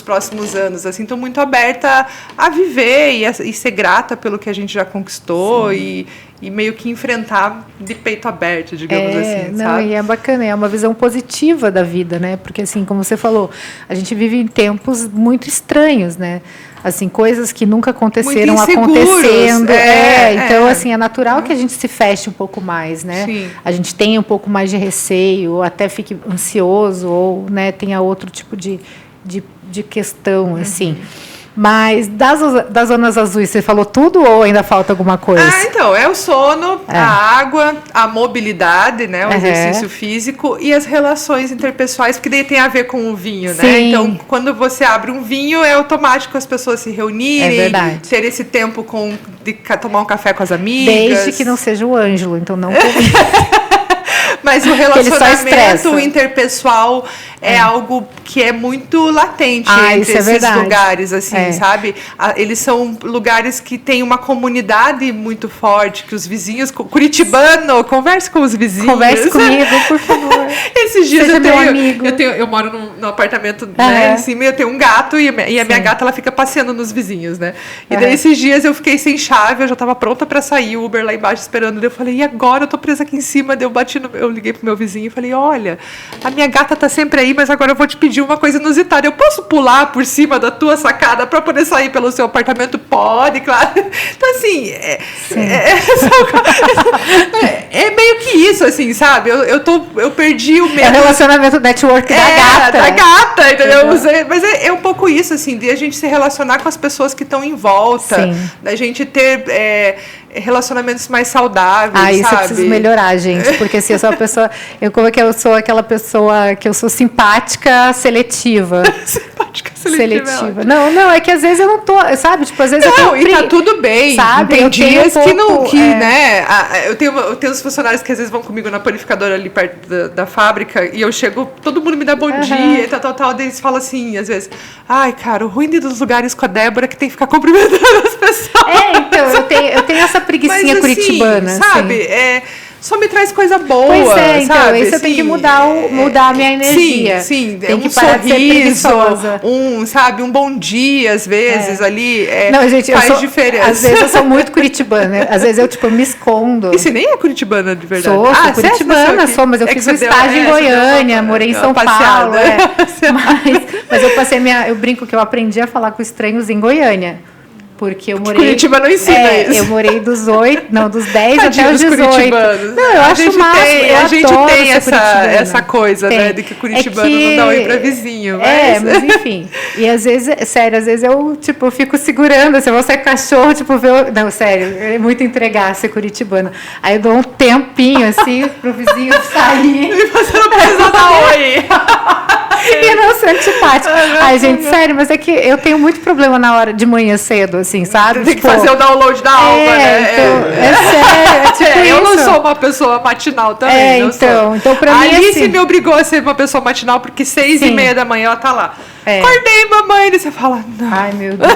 Speaker 2: próximos anos, assim. Estou muito aberta a viver e ser grata pelo que a gente já conquistou e meio que enfrentar de peito aberto, digamos assim, sabe?
Speaker 1: E é bacana, é uma visão positiva da vida, né? Porque, assim, como você falou, a gente vive em tempos muito estranhos, né? Assim, coisas que nunca aconteceram acontecendo. Então, assim, é natural que a gente se feche um pouco mais, né?
Speaker 2: Sim.
Speaker 1: A gente tenha um pouco mais de receio, ou até fique ansioso, ou, né, tenha outro tipo de questão, assim. Mas das zonas azuis, você falou tudo ou ainda falta alguma coisa?
Speaker 2: Então, é o sono, a água, a mobilidade, né, o exercício físico e as relações interpessoais, porque daí tem a ver com o vinho, né? Então, quando você abre um vinho, é automático as pessoas se reunirem, ter esse tempo de tomar um café com as amigas.
Speaker 1: Desde que não seja o Ângelo, então não
Speaker 2: Mas o relacionamento interpessoal é algo que é muito latente entre esses lugares, assim, sabe? Eles são lugares que têm uma comunidade muito forte, que os vizinhos... Curitibano, converse com os vizinhos.
Speaker 1: Converse comigo, por favor.
Speaker 2: Esses dias eu moro num apartamento, né, em cima, e eu tenho um gato, e a minha gata, ela fica passeando nos vizinhos, né? E daí, esses dias, eu fiquei sem chave, eu já tava pronta pra sair, o Uber lá embaixo esperando, daí eu falei, e agora? Eu tô presa aqui em cima, daí eu liguei pro meu vizinho e falei, olha, a minha gata tá sempre aí, mas agora eu vou te pedir uma coisa inusitada. Eu posso pular por cima da tua sacada para poder sair pelo seu apartamento? Pode, claro. Então, assim, é meio que isso, assim, sabe? Eu perdi o medo.
Speaker 1: É o relacionamento network da gata.
Speaker 2: Da gata, entendeu? Mas é um pouco isso, assim, de a gente se relacionar com as pessoas que estão em volta, da gente ter relacionamentos mais saudáveis,
Speaker 1: isso
Speaker 2: sabe?
Speaker 1: eu preciso melhorar, gente, porque assim, eu sou uma pessoa, eu sou aquela pessoa que eu sou simpática seletiva.
Speaker 2: Simpática seletiva.
Speaker 1: Não, é que às vezes eu não tô, sabe? Tipo, às vezes
Speaker 2: e tá tudo bem,
Speaker 1: sabe?
Speaker 2: Tem dias né? Eu tenho os funcionários que às vezes vão comigo na panificadora ali perto da fábrica e eu chego, todo mundo me dá bom dia e tal, daí eles falam assim, às vezes, ai, cara, o ruim dos lugares com a Débora é que tem que ficar cumprimentando as pessoas.
Speaker 1: Então, eu tenho essa preguicinha, mas, curitibana.
Speaker 2: Sabe? Só me traz coisa boa,
Speaker 1: pois então,
Speaker 2: sabe?
Speaker 1: Isso eu tenho que mudar a minha energia.
Speaker 2: Sim,
Speaker 1: tem que
Speaker 2: parar
Speaker 1: de ser preguiçosa.
Speaker 2: Um bom dia, às vezes, ali,
Speaker 1: não, gente,
Speaker 2: faz diferença.
Speaker 1: Às vezes eu sou muito curitibana, às vezes eu, me escondo.
Speaker 2: E você nem é curitibana de verdade?
Speaker 1: Sou curitibana, mas eu fiz um estágio em Goiânia, morei em São Paulo. Mas eu brinco que eu aprendi a falar com estranhos em Goiânia. Porque eu morei...
Speaker 2: Curitiba não ensina isso.
Speaker 1: Eu morei dos 10 até os 18. Não, eu acho máximo.
Speaker 2: A gente tem essa coisa, né? De que curitibano não dá oi pra vizinho.
Speaker 1: Mas enfim. E às vezes, sério, eu fico segurando. Se você é cachorro, não, sério, é muito entregar ser curitibana. Aí eu dou um tempinho, assim, pro vizinho sair.
Speaker 2: E você não precisa dar oi.
Speaker 1: E não ser antipático. Ai, gente, sério, mas é que eu tenho muito problema na hora de manhã cedo, assim, sabe?
Speaker 2: Tem que fazer o download da alma, né?
Speaker 1: Então, sério,
Speaker 2: eu não sou uma pessoa matinal também.
Speaker 1: Então pra mim,
Speaker 2: Alice me obrigou a ser uma pessoa matinal, porque 6:30 da manhã ela tá lá. Acordei, mamãe. E você fala, não.
Speaker 1: Ai, meu Deus.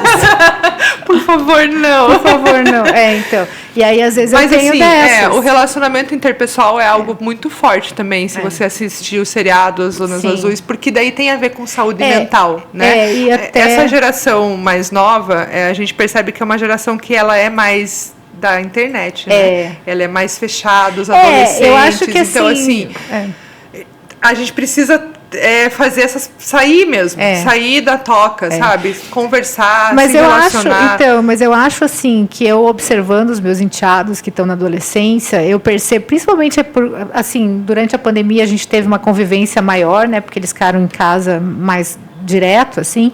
Speaker 2: Por favor, não.
Speaker 1: Por favor, não. Então. E aí, às vezes, eu tenho dessas.
Speaker 2: O relacionamento interpessoal é algo muito forte também, se você assistir o seriado As Zonas Azuis, porque daí tem a ver com saúde mental, né?
Speaker 1: E até...
Speaker 2: Essa geração mais nova, a gente percebe que é uma geração que ela é mais da internet, né? Ela é mais fechada, os adolescentes.
Speaker 1: Eu acho que
Speaker 2: assim a gente precisa sair mesmo, sair da toca, sabe? Conversar, se relacionar.
Speaker 1: Mas eu acho assim, que eu observando os meus enteados que estão na adolescência, eu percebo, principalmente assim, durante a pandemia a gente teve uma convivência maior, né? Porque eles ficaram em casa mais direto, assim.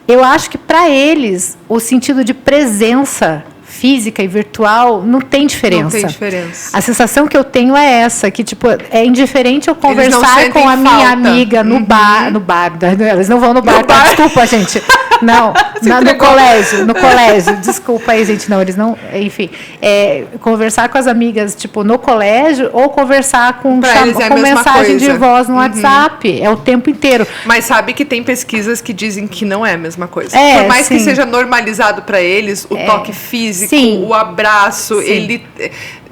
Speaker 1: Eu acho que para eles o sentido de presença física e virtual, não tem diferença.
Speaker 2: Não tem diferença.
Speaker 1: A sensação que eu tenho é essa, que tipo, é indiferente eu conversar com a minha amiga no bar, eles não vão no bar, tá? Desculpa, gente. Não, no colégio, desculpa aí, gente, não, eles não, enfim, conversar com as amigas, tipo, no colégio, ou conversar com mensagem de voz no WhatsApp, é o tempo inteiro.
Speaker 2: Mas sabe que tem pesquisas que dizem que não é a mesma coisa. Por mais que seja normalizado para eles, o toque físico, o abraço,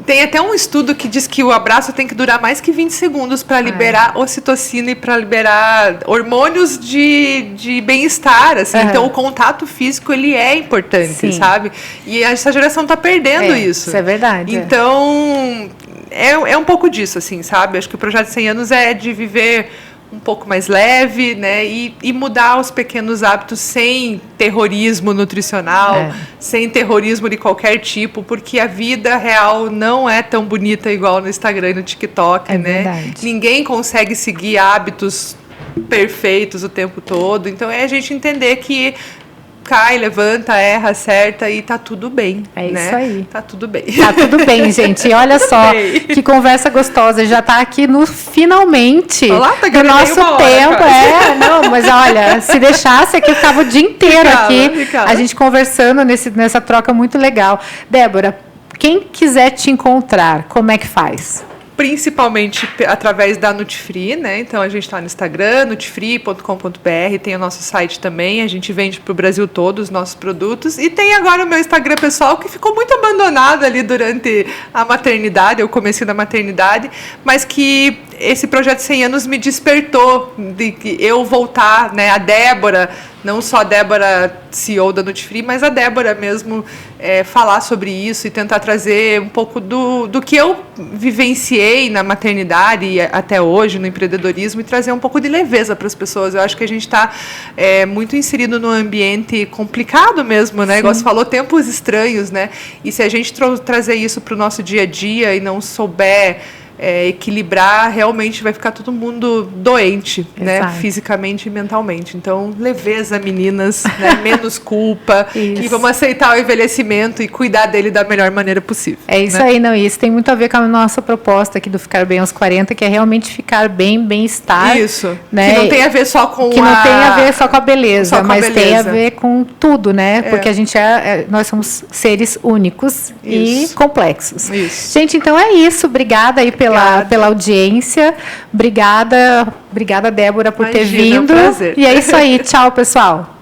Speaker 2: tem até um estudo que diz que o abraço tem que durar mais que 20 segundos para liberar ocitocina e para liberar hormônios de bem-estar, assim. Então, o contato físico, ele é importante, sabe? E essa geração tá perdendo isso.
Speaker 1: Isso é verdade.
Speaker 2: Então, é um pouco disso, assim, sabe? Acho que o Projeto 100 Anos é de viver um pouco mais leve, né? E mudar os pequenos hábitos sem terrorismo nutricional, sem terrorismo de qualquer tipo, porque a vida real não é tão bonita igual no Instagram e no TikTok, né?
Speaker 1: Verdade.
Speaker 2: Ninguém consegue seguir hábitos perfeitos o tempo todo. Então é a gente entender que cai, levanta, erra, acerta e tá tudo bem.
Speaker 1: Isso aí.
Speaker 2: Tá tudo bem.
Speaker 1: Tá tudo bem, gente. E olha só, que conversa gostosa. Já tá aqui no finalmente do nosso tempo. Não, mas olha, se deixasse aqui, eu ficava o dia inteiro ficava. A gente conversando nessa troca muito legal. Débora, quem quiser te encontrar, como é que faz?
Speaker 2: Principalmente através da Nutifree, né? Então a gente está no Instagram, nutifree.com.br, tem o nosso site também, a gente vende para o Brasil todo os nossos produtos, e tem agora o meu Instagram pessoal, que ficou muito abandonado ali durante a maternidade, o começo da maternidade, mas que esse projeto 100 anos me despertou de eu voltar, né? A Débora, não só a Débora, CEO da Nutifree, mas a Débora mesmo falar sobre isso e tentar trazer um pouco do que eu vivenciei na maternidade e até hoje no empreendedorismo, e trazer um pouco de leveza para as pessoas. Eu acho que a gente está muito inserido num ambiente complicado mesmo, né? Igual você falou, tempos estranhos, né? E se a gente trazer isso para o nosso dia a dia e não souber equilibrar, realmente vai ficar todo mundo doente, né? Fisicamente e mentalmente. Então, leveza, meninas, né? Menos culpa, e vamos aceitar o envelhecimento e cuidar dele da melhor maneira possível.
Speaker 1: É isso aí, não, isso tem muito a ver com a nossa proposta aqui do Ficar Bem aos 40, que é realmente ficar bem, bem-estar.
Speaker 2: Isso,
Speaker 1: né?
Speaker 2: Que não tem a ver só com
Speaker 1: não tem a ver só com a beleza, mas tem a
Speaker 2: beleza.
Speaker 1: ver com tudo, né? Porque a gente nós somos seres únicos e complexos.
Speaker 2: Isso.
Speaker 1: Gente, então é isso. Obrigada aí pela audiência. Obrigada, Débora, por ter vindo.
Speaker 2: É um prazer.
Speaker 1: E é isso aí. Tchau, pessoal.